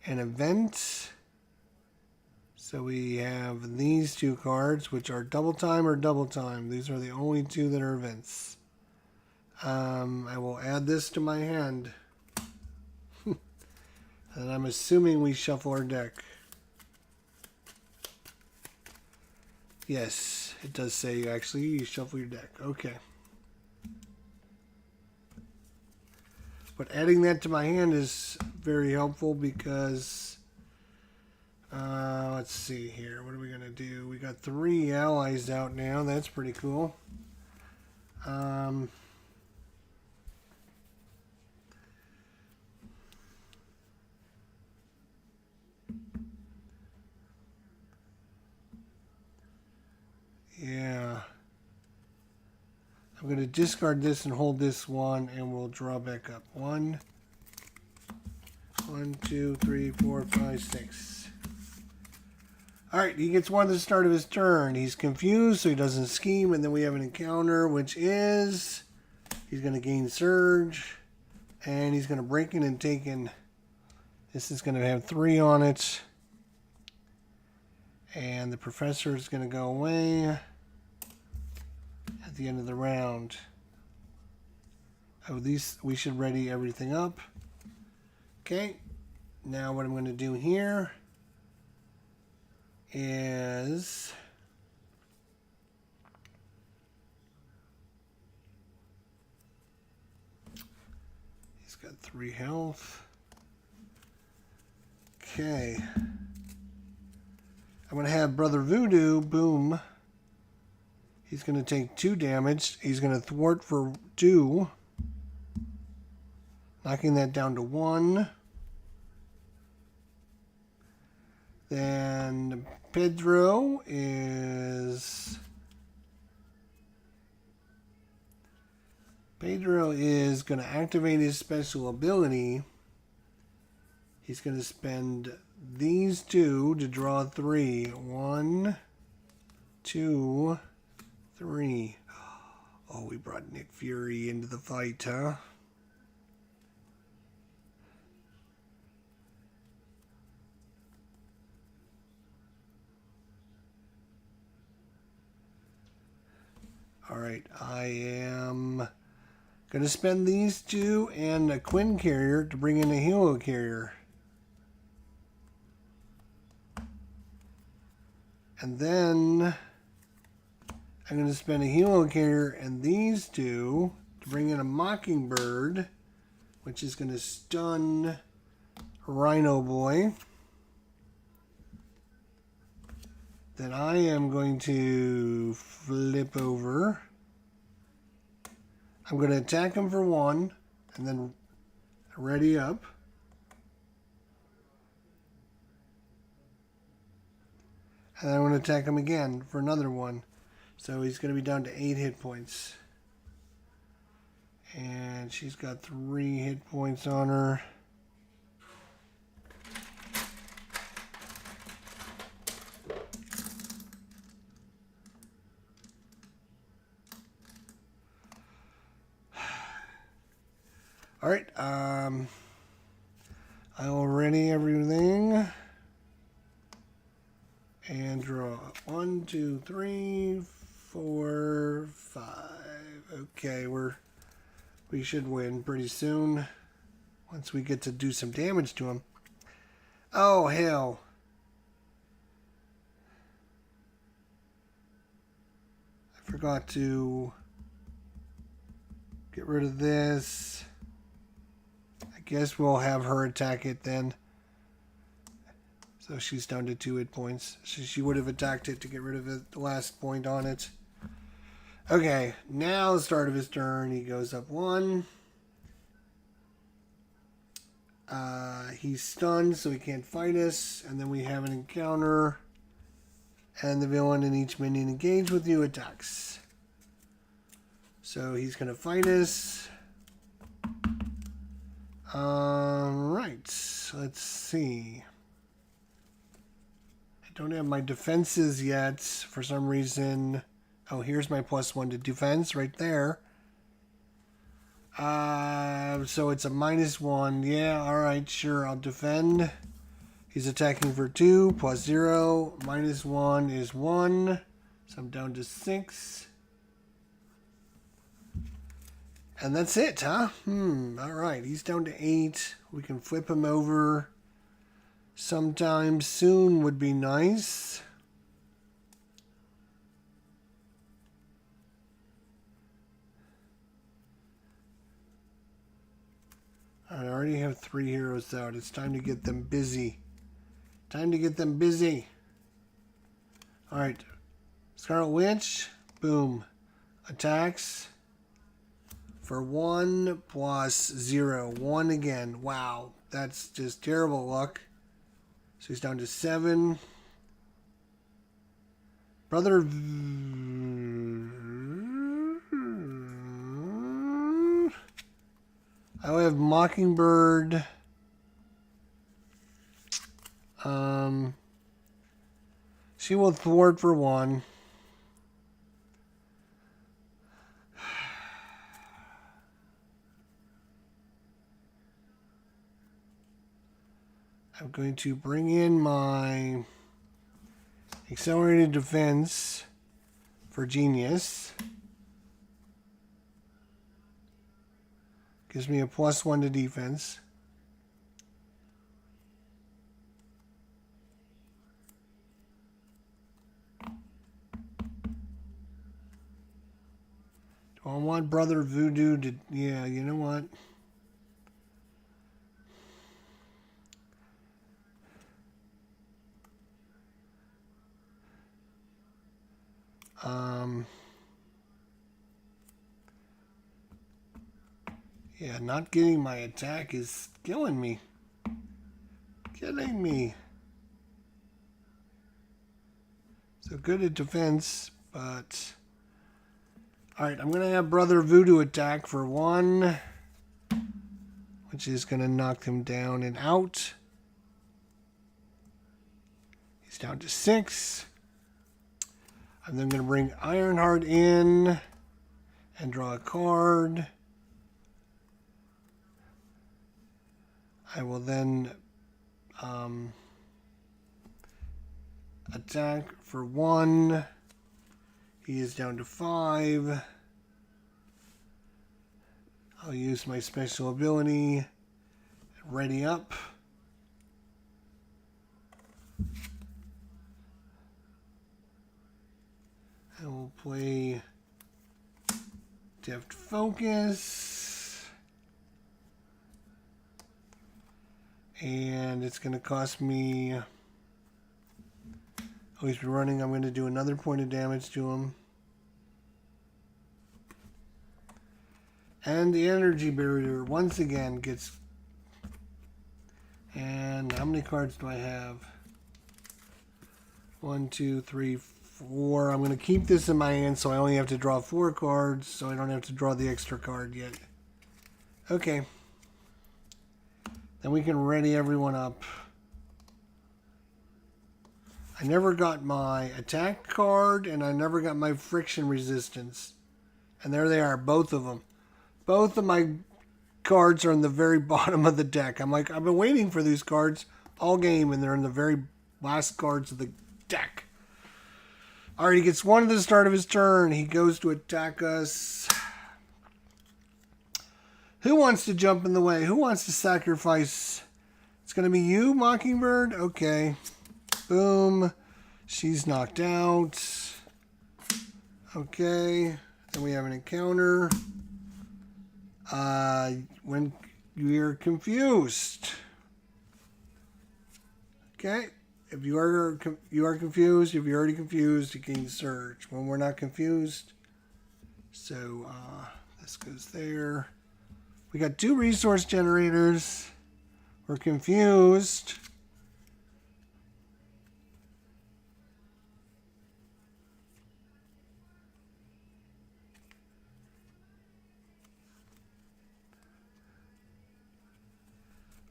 An event. So we have these 2 cards, which are double time or double time. These are the only 2 that are events. I will add this to my hand. And I'm assuming we shuffle our deck. Yes, it does say actually you shuffle your deck. Okay. But adding that to my hand is very helpful because, let's see here. What are we going to do? We got 3 allies out now. That's pretty cool. Yeah. I'm going to discard this and hold this one, and we'll draw back up. 1, 2, 3, 4, 5, 6. Alright, he gets 1 at the start of his turn. He's confused, so he doesn't scheme, and then we have an encounter, which is he's going to gain Surge, and he's going to break in and take in. This is going to have 3 on it. And the Professor is going to go away at the end of the round. Oh, these, we should ready everything up. Okay, now what I'm going to do here is he's got 3 health. Okay. I'm going to have Brother Voodoo, boom. He's going to take 2 damage. He's going to thwart for 2. Knocking that down to 1. Then Pedro is going to activate his special ability. He's going to spend these 2 to draw 3. 1, 2, 3. Oh, we brought Nick Fury into the fight, huh? Alright, I am going to spend these 2 and a Quinn carrier to bring in a Helo carrier. And then I'm going to spend a Helo carrier and these 2 to bring in a Mockingbird, which is going to stun Rhino Boy. Then I am going to flip over. I'm going to attack him for 1 and then ready up. And then I'm going to attack him again for another 1. So he's going to be down to 8 hit points. And she's got 3 hit points on her. Alright, I will ready everything. And draw 1, 2, 3, 4, 5. Okay, we should win pretty soon. Once we get to do some damage to him. Oh, hell. I forgot to get rid of this. I guess we'll have her attack it then. So she's down to 2 hit points. So she would have attacked it to get rid of it, the last point on it. Okay, now the start of his turn, he goes up 1. He's stunned, so he can't fight us. And then we have an encounter. And the villain and each minion engaged with you attacks. So he's going to fight us. Right. Let's see. I don't have my defenses yet for some reason. Oh, here's my +1 to defense right there. So it's a -1. Yeah, alright, sure, I'll defend. He's attacking for 2, +0. -1 is 1. So I'm down to 6. And that's it, huh? Alright, he's down to 8. We can flip him over sometime soon would be nice. I already have 3 heroes out. It's time to get them busy. Time to get them busy. Alright. Scarlet Witch. Boom. Attacks. For 1 +0. 1 again. Wow. That's just terrible luck. So he's down to 7. Brother... I have Mockingbird. She will thwart for 1. I'm going to bring in my accelerated defense for Genius. Gives me a +1 to defense. Do I want Brother Voodoo to... Yeah, you know what? Yeah, not getting my attack is killing me. Killing me. So good at defense, but... Alright, I'm going to have Brother Voodoo attack for 1. Which is going to knock him down and out. He's down to 6. I'm then going to bring Ironheart in and draw a card. I will then attack for 1. He is down to 5. I'll use my special ability. Ready up. I will play Deft Focus. And it's going to cost me... Oh, he's been running. I'm going to do another point of damage to him. And the energy barrier once again gets... And how many cards do I have? 1, 2, 3, 4. I'm going to keep this in my hand so I only have to draw 4 cards, so I don't have to draw the extra card yet. Okay. Then we can ready everyone up. I never got my attack card, and I never got my friction resistance. And there they are, both of them. Both of my cards are in the very bottom of the deck. I'm like, I've been waiting for these cards all game, and they're in the very last cards of the deck. Alright, he gets 1 at the start of his turn. He goes to attack us. Who wants to jump in the way? Who wants to sacrifice? It's going to be you, Mockingbird? Okay. Boom. She's knocked out. Okay. Then we have an encounter. When you're confused. Okay. If you are confused, if you're already confused, you can search. When we're not confused. So, this goes there. We got 2 resource generators. We're confused.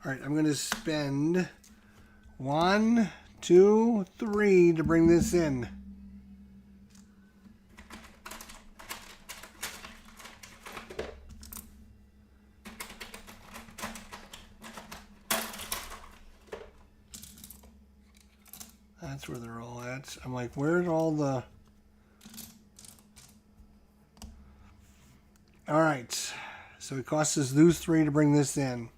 Alright, I'm going to spend 1, 2, 3 to bring this in. That's where they're all at. I'm like, where's all the... Alright, so it costs us those 3 to bring this in.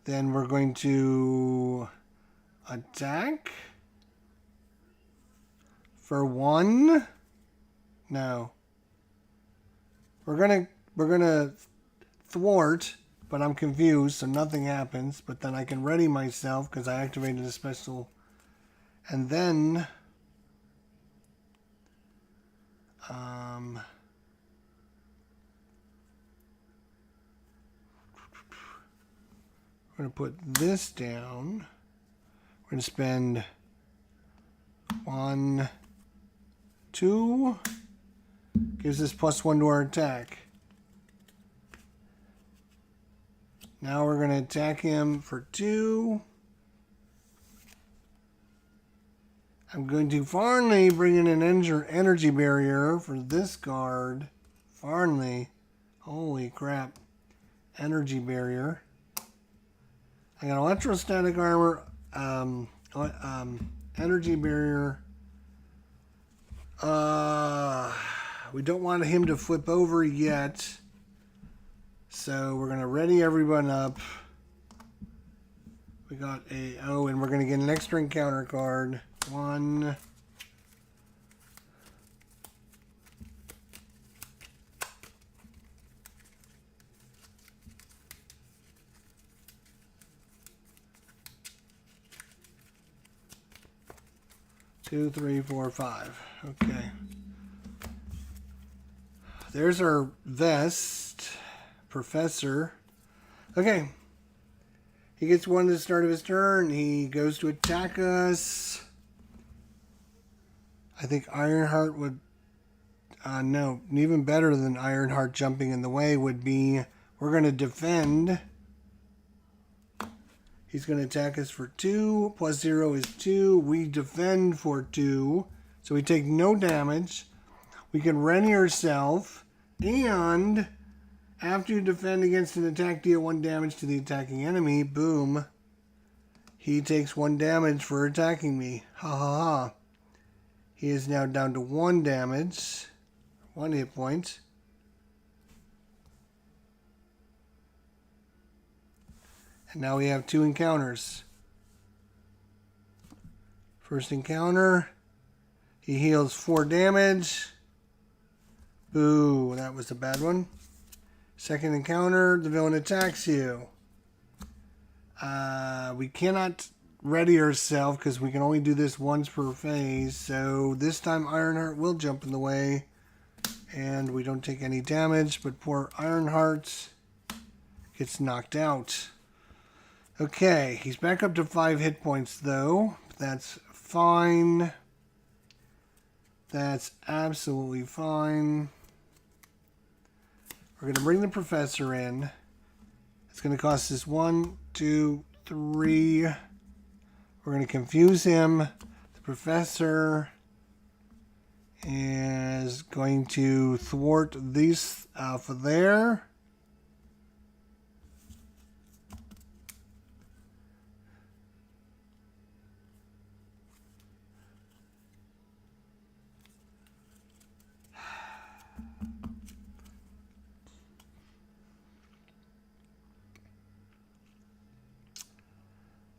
Then we're going to attack for 1. No. We're gonna thwart, but I'm confused, so nothing happens. But then I can ready myself because I activated a special, and then we're gonna put this down. We're gonna spend 1, 2. Gives us +1 to our attack. Now we're going to attack him for 2. I'm going to finally bring in an energy barrier for this card. Finally. Holy crap. Energy barrier. I got electrostatic armor, energy barrier. We don't want him to flip over yet. So we're going to ready everyone up. We got a... Oh, and we're going to get an extra encounter card. 1. Two, 3, 4, 5. Okay. There's our vest. Professor. Okay. He gets 1 at the start of his turn. He goes to attack us. I think Ironheart would... no, even better than Ironheart jumping in the way would be... We're going to defend. He's going to attack us for 2. +0 is 2. We defend for 2. So we take no damage. We can ready ourselves. And... After you defend against an attack, deal 1 damage to the attacking enemy. Boom. He takes 1 damage for attacking me. Ha ha ha. He is now down to 1 damage. 1 hit point. And now we have 2 encounters. First encounter. He heals 4 damage. Boo. That was a bad one. Second encounter, the villain attacks you. We cannot ready ourselves because we can only do this once per phase. So this time Ironheart will jump in the way. And we don't take any damage, but poor Ironheart gets knocked out. Okay, he's back up to 5 hit points though. That's fine. That's absolutely fine. We're going to bring the professor in. It's going to cost us 1, 2, 3. We're going to confuse him. The professor is going to thwart these alpha there.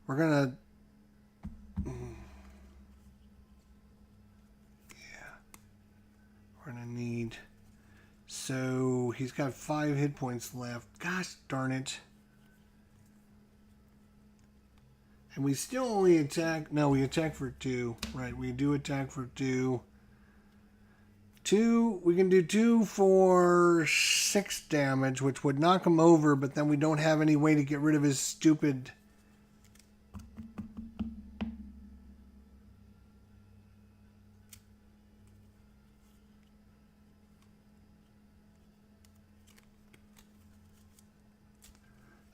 We're gonna, we're gonna need, so he's got 5 hit points left. Gosh darn it. And we still only attack, no, we attack for 2. Right, we do attack for 2. 2, we can do 2 for 6 damage, which would knock him over, but then we don't have any way to get rid of his stupid...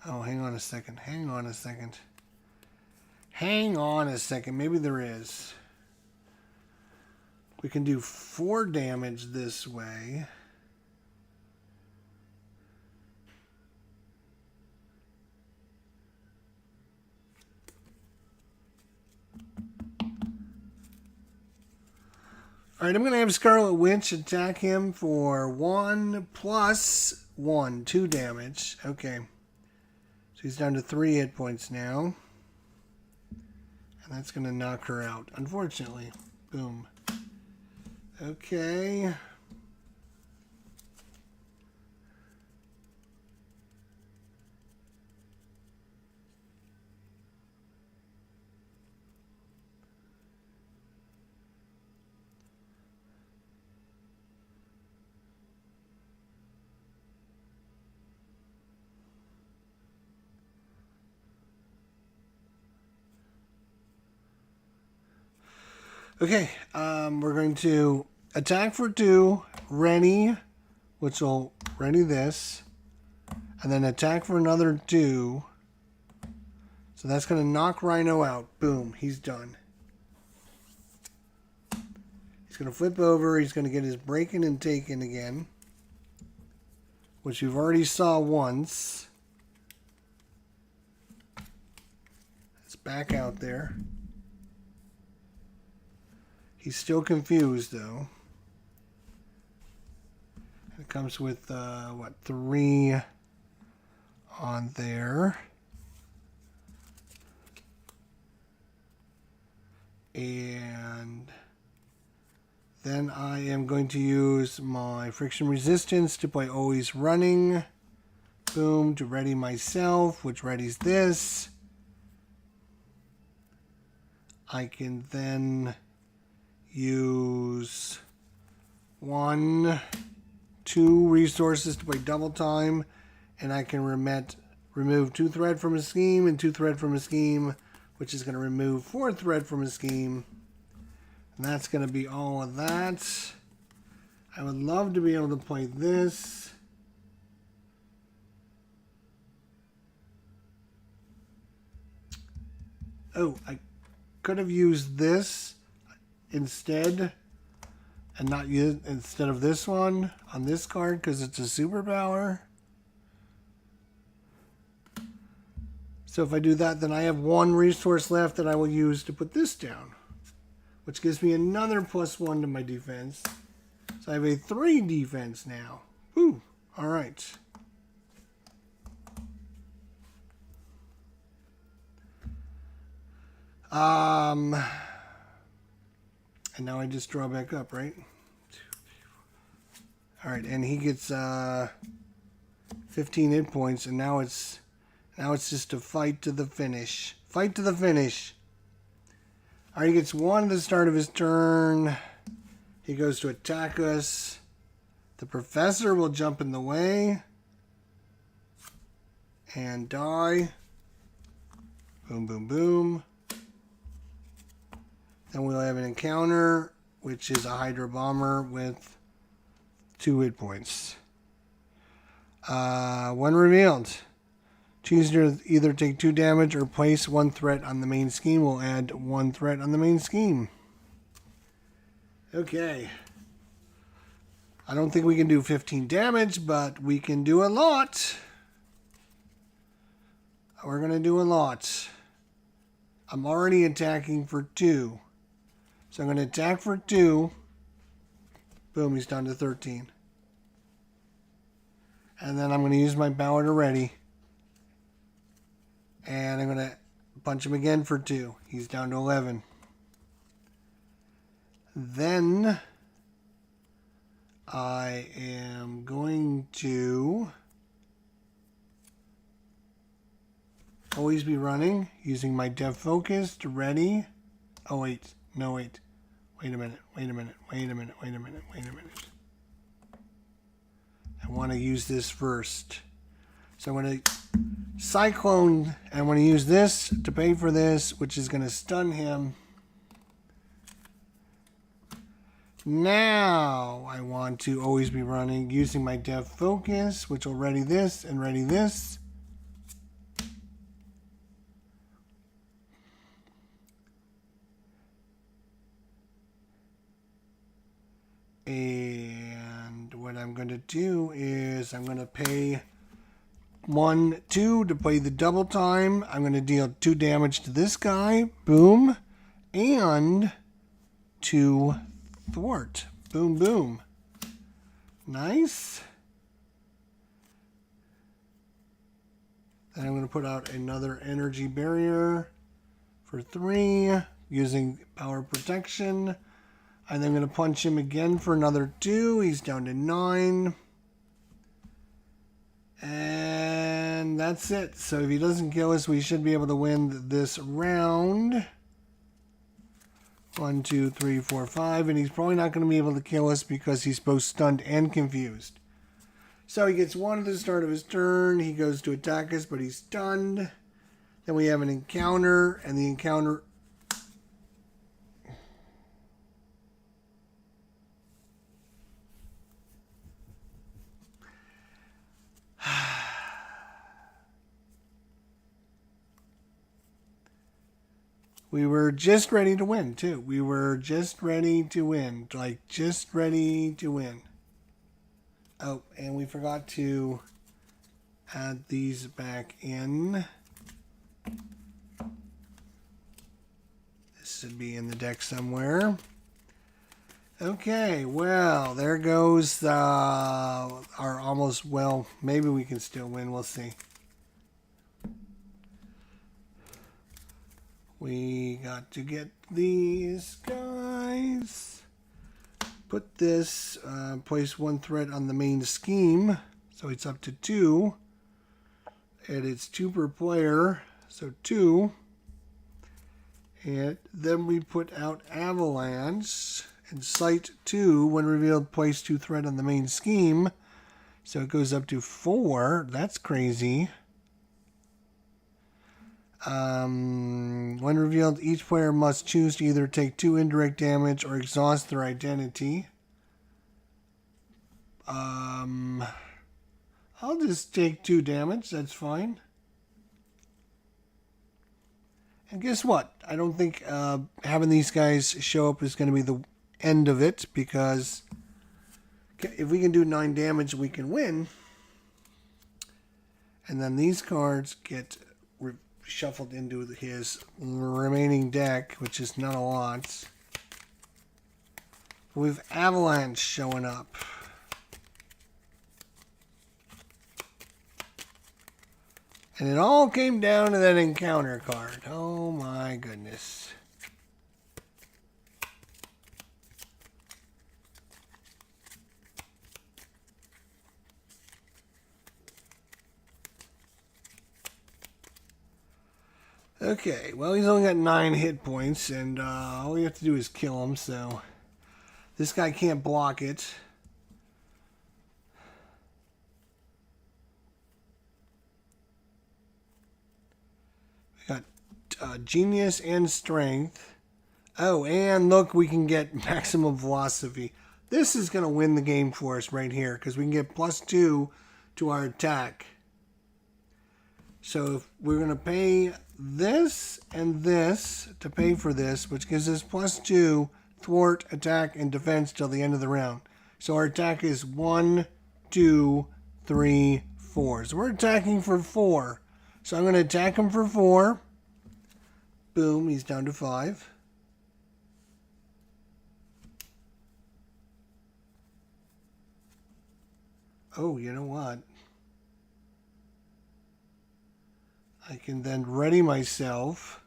Oh, hang on a second. Hang on a second. Hang on a second. Maybe there is. We can do 4 damage this way. Alright, I'm going to have Scarlet Witch attack him for 1 plus 1, 2 damage. Okay. So he's down to 3 hit points now. And that's going to knock her out, unfortunately. Boom. Okay. Okay, we're going to attack for 2, ready, which will ready this, and then attack for another 2. So that's going to knock Rhino out. Boom, he's done. He's going to flip over. He's going to get his breaking and taken again, which we've already saw once. It's back out there. He's still confused, though. It comes with, 3 on there. And then I am going to use my friction resistance to play Always Running. Boom, to ready myself, which readies this. I can then use 1, 2 resources to play double time, and I can remove 2 thread from a scheme and 2 thread from a scheme, which is going to remove 4 thread from a scheme. And that's going to be all of that. I would love to be able to play this. Oh, I could have used this instead and not use instead of this one on this card because it's a superpower. So if I do that, then I have 1 resource left that I will use to put this down, which gives me another +1 to my defense. So I have a 3 defense now. Woo! All right. And now I just draw back up, right? All right, and he gets 15 hit points, and now it's just a fight to the finish. Fight to the finish. All right, he gets 1 at the start of his turn. He goes to attack us. The professor will jump in the way and die. Boom, boom, boom. Then we'll have an encounter, which is a Hydra Bomber with 2 hit points. 1 revealed. Choose to either take 2 damage or place 1 threat on the main scheme. We'll add 1 threat on the main scheme. Okay. I don't think we can do 15 damage, but we can do a lot. We're going to do a lot. I'm already attacking for 2. So I'm going to attack for 2. Boom, he's down to 13. And then I'm going to use my power to ready. And I'm going to punch him again for 2. He's down to 11. Then I am going to always be running, using my Dev Focus to ready. Oh, wait. No, wait. Wait a minute. Wait a minute. Wait a minute. Wait a minute. Wait a minute. I want to use this first. So I'm going to Cyclone, and I'm going to use this to pay for this, which is going to stun him. Now I want to always be running, using my Dev Focus, which will ready this and ready this. And what I'm going to do is I'm going to pay 1, 2 to play the double time. I'm going to deal 2 damage to this guy. Boom. And 2 thwart. Boom, boom. Nice. Then I'm going to put out another energy barrier for 3 using power protection. And then I'm going to punch him again for another 2. He's down to 9. And that's it. So if he doesn't kill us, we should be able to win this round. 1, 2, 3, 4, 5. And he's probably not going to be able to kill us because he's both stunned and confused. So he gets 1 at the start of his turn. He goes to attack us, but he's stunned. Then we have an encounter, and the encounter... We were just ready to win, too. We were just ready to win. Like, just ready to win. Oh, and we forgot to add these back in. This should be in the deck somewhere. Okay, well, there goes our almost, well, maybe we can still win. We'll see. We got to get these guys. Put this, place 1 threat on the main scheme. So it's up to 2. And it's 2 per player. So 2. And then we put out Avalanche. And site 2, when revealed, place 2 threat on the main scheme. So it goes up to 4. That's crazy. When revealed, each player must choose to either take 2 indirect damage or exhaust their identity. I'll just take 2 damage. That's fine. And guess what? I don't think having these guys show up is going to be the end of it, because if we can do 9 damage, we can win. And then these cards get shuffled into his remaining deck, which is not a lot. We have Avalanche showing up. And it all came down to that encounter card. Oh my goodness. Okay, well, he's only got 9 hit points, and all we have to do is kill him, so this guy can't block it. We got Genius and Strength. Oh, and look, we can get Maximum Velocity. This is going to win the game for us right here, because we can get +2 to our attack. So if we're going to pay this and this to pay for this, which gives us +2, thwart, attack, and defense till the end of the round. So our attack is 1, 2, 3, 4. So we're attacking for 4. So I'm going to attack him for 4. Boom, he's down to 5. Oh, you know what? I can then ready myself.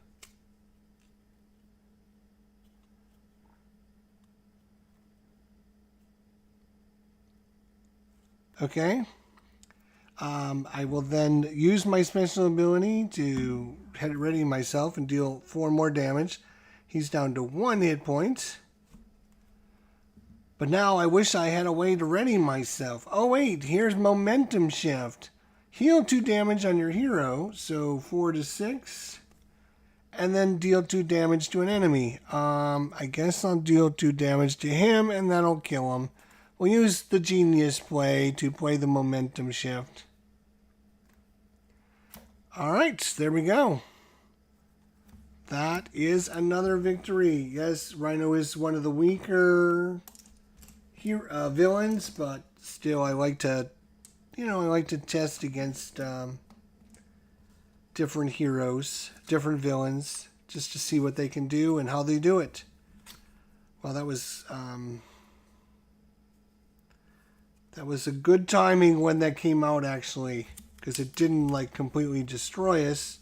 Okay. I will then use my special ability to ready myself and deal 4 more damage. He's down to 1 hit point. But now I wish I had a way to ready myself. Oh wait, here's Momentum Shift. Heal 2 damage on your hero, so 4 to 6. And then deal 2 damage to an enemy. I guess I'll deal 2 damage to him, and that'll kill him. We'll use the Genius play to play the Momentum Shift. Alright, there we go. That is another victory. Yes, Rhino is one of the weaker villains, but still I like to, I like to test against different heroes, different villains, just to see what they can do and how they do it. Well, that was a good timing when that came out, actually, because it didn't like completely destroy us.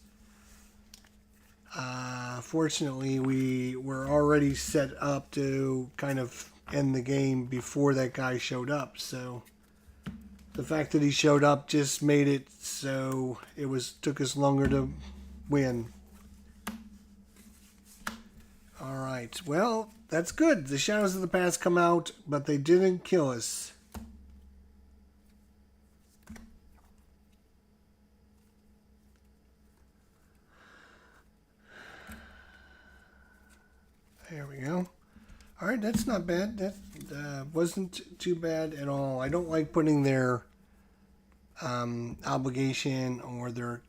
Fortunately, we were already set up to kind of end the game before that guy showed up. So the fact that he showed up just made it so took us longer to win. All right. Well, that's good. The Shadows of the Past come out, but they didn't kill us. There we go. All right, that's not bad. That wasn't too bad at all. I don't like putting their obligation or their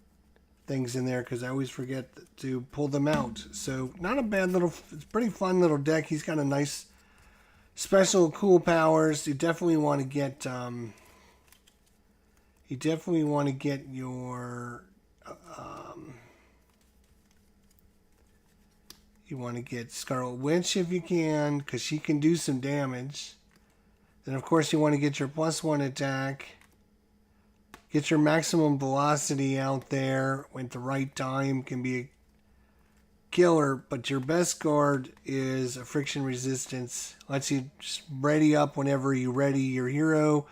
things in there because I always forget to pull them out. So not a bad little, it's pretty fun little deck. He's got a nice special cool powers. You definitely want to get your you want to get Scarlet Witch if you can, because she can do some damage. Then of course you want to get your +1 attack. Get your maximum velocity out there at the right time. Can be a killer, but your best card is a friction resistance. Lets you just ready up whenever you ready your hero,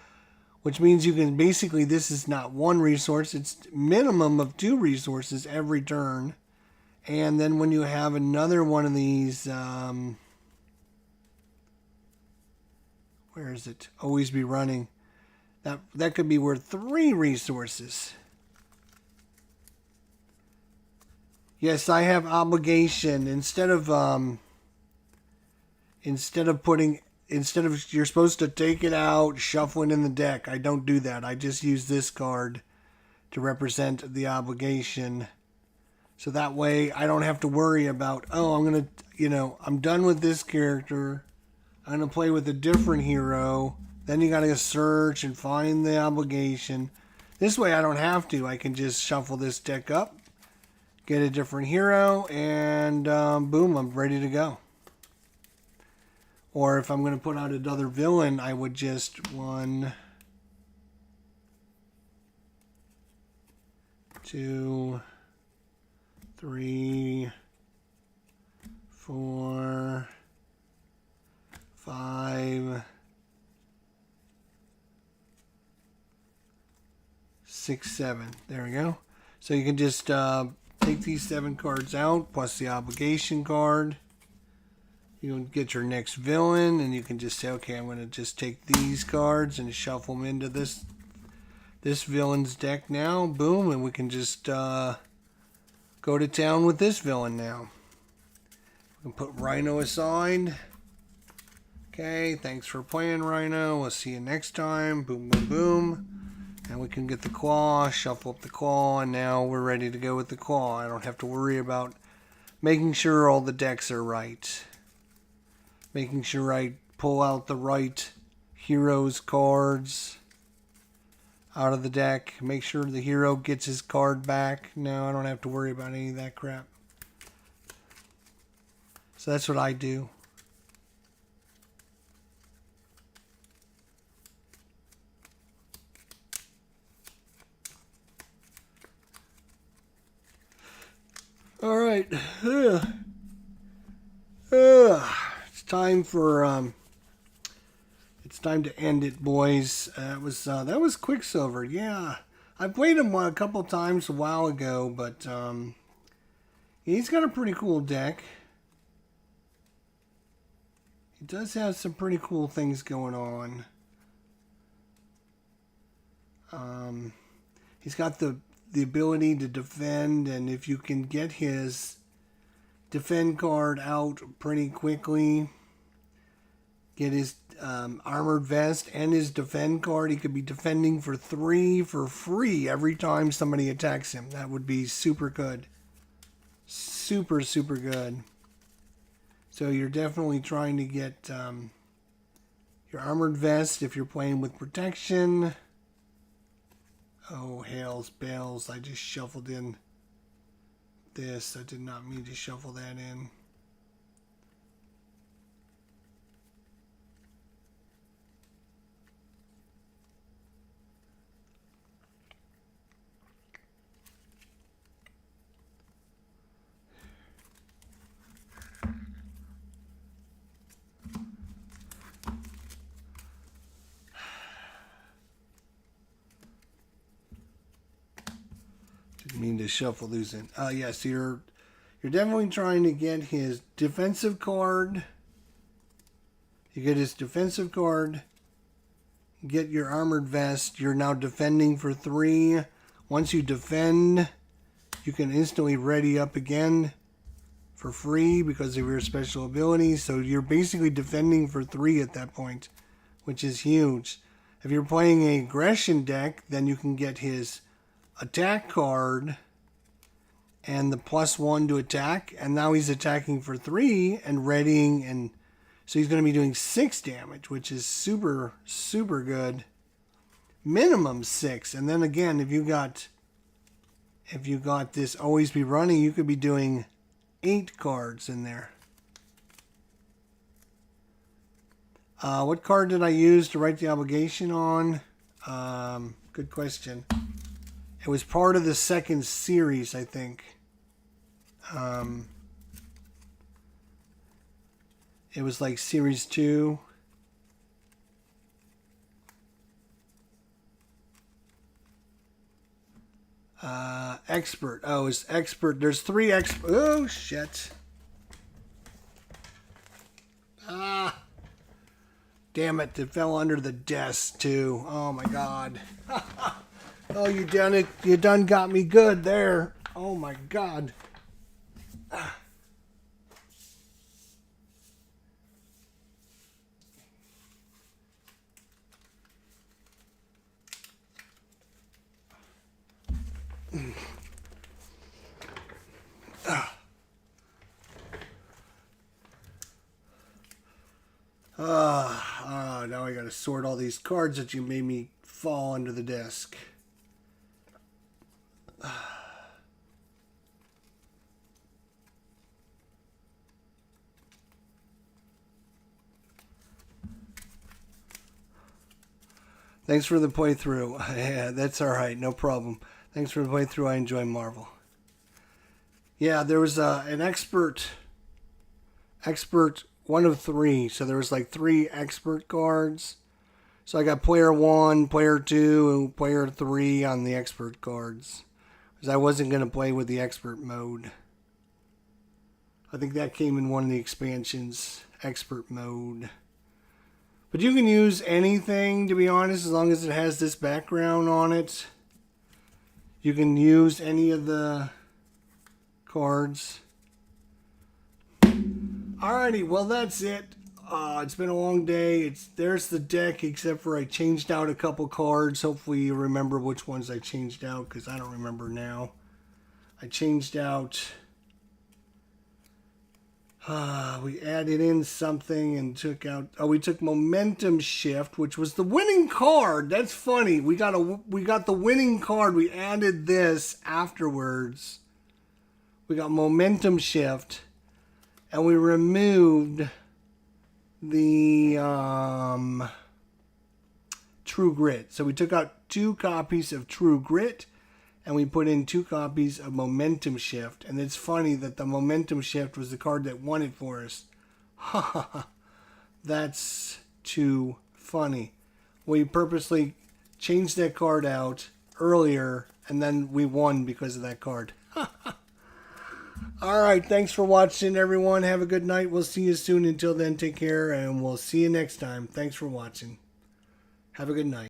which means you can basically, this is not one resource, it's minimum of 2 resources every turn. And then when you have another one of these, where is it? Always be running. That could be worth 3 resources. Yes, I have obligation. Instead of you're supposed to take it out, shuffle it in the deck. I don't do that. I just use this card to represent the obligation. So that way I don't have to worry about, I'm done with this character. I'm going to play with a different hero. Then you got to search and find the obligation. This way I don't have to. I can just shuffle this deck up, get a different hero, and boom, I'm ready to go. Or if I'm going to put out another villain, I would just 1, 2, 3, 4, 5, 6, 7. There we go. So you can just take these 7 cards out plus the obligation card. You can get your next villain, and you can just say, okay, I'm going to just take these cards and shuffle them into this villain's deck now. Boom, and we can just go to town with this villain now. We can put Rhino aside. Okay, thanks for playing, Rhino. We'll see you next time. Boom, boom, boom. And we can get the claw, shuffle up the claw, and now we're ready to go with the claw. I don't have to worry about making sure all the decks are right. Making sure I pull out the right hero's cards out of the deck. Make sure the hero gets his card back. No, I don't have to worry about any of that crap. So that's what I do. All right. It's time for it's time to end it, boys. That was Quicksilver. Yeah, I played him a couple times a while ago, but he's got a pretty cool deck. He does have some pretty cool things going on. He's got the ability to defend, and if you can get his defend card out pretty quickly, get his armored vest and his defend card, he could be defending for 3 for free every time somebody attacks him. That would be super good. Super, super good. So you're definitely trying to get Your armored vest if you're playing with protection. Oh, hails, bells. I just shuffled in this. I did not mean to shuffle that in. Didn't mean to shuffle these in. Yes, you're definitely trying to get his defensive card. You get his defensive card. Get your armored vest. You're now defending for 3. Once you defend, you can instantly ready up again for free because of your special abilities. So you're basically defending for 3 at that point, which is huge. If you're playing an aggression deck, then you can get his attack card and the +1 to attack, and now he's attacking for 3 and readying, and so he's going to be doing 6 damage, which is super good. Minimum 6. And then again, if you got this always be running, you could be doing 8 cards in there. What card did I use to write the obligation on? Good question. It was part of the second series, I think. It was like series 2. Expert. Oh, it's expert. There's 3 expert. Oh, shit. Ah. Damn it. It fell under the desk, too. Oh, my God. Oh, you done it. You done got me good there. Oh, my God. Now I gotta sort all these cards that you made me fall under the desk. Thanks for the playthrough. Yeah, that's alright, no problem. Thanks for the playthrough. I enjoy Marvel. Yeah, there was an expert 1 of 3. So there was like 3 expert cards. So I got player 1, player 2, and player 3 on the expert cards. Because I wasn't going to play with the expert mode. I think that came in one of the expansions, expert mode. But you can use anything, to be honest, as long as it has this background on it. You can use any of the cards. Alrighty, well that's it. It's been a long day. There's the deck, except for I changed out a couple cards. Hopefully you remember which ones I changed out, because I don't remember now. I changed out... we added in something and took out... Oh, we took Momentum Shift, which was the winning card. That's funny. We got the winning card. We added this afterwards. We got Momentum Shift. And we removed the True Grit. So we took out 2 copies of True Grit, and we put in 2 copies of Momentum Shift. And it's funny that the Momentum Shift was the card that won it for us. Ha ha ha. That's too funny. We purposely changed that card out earlier, and then we won because of that card. Ha ha. Alright, thanks for watching, everyone. Have a good night. We'll see you soon. Until then, take care, and we'll see you next time. Thanks for watching. Have a good night.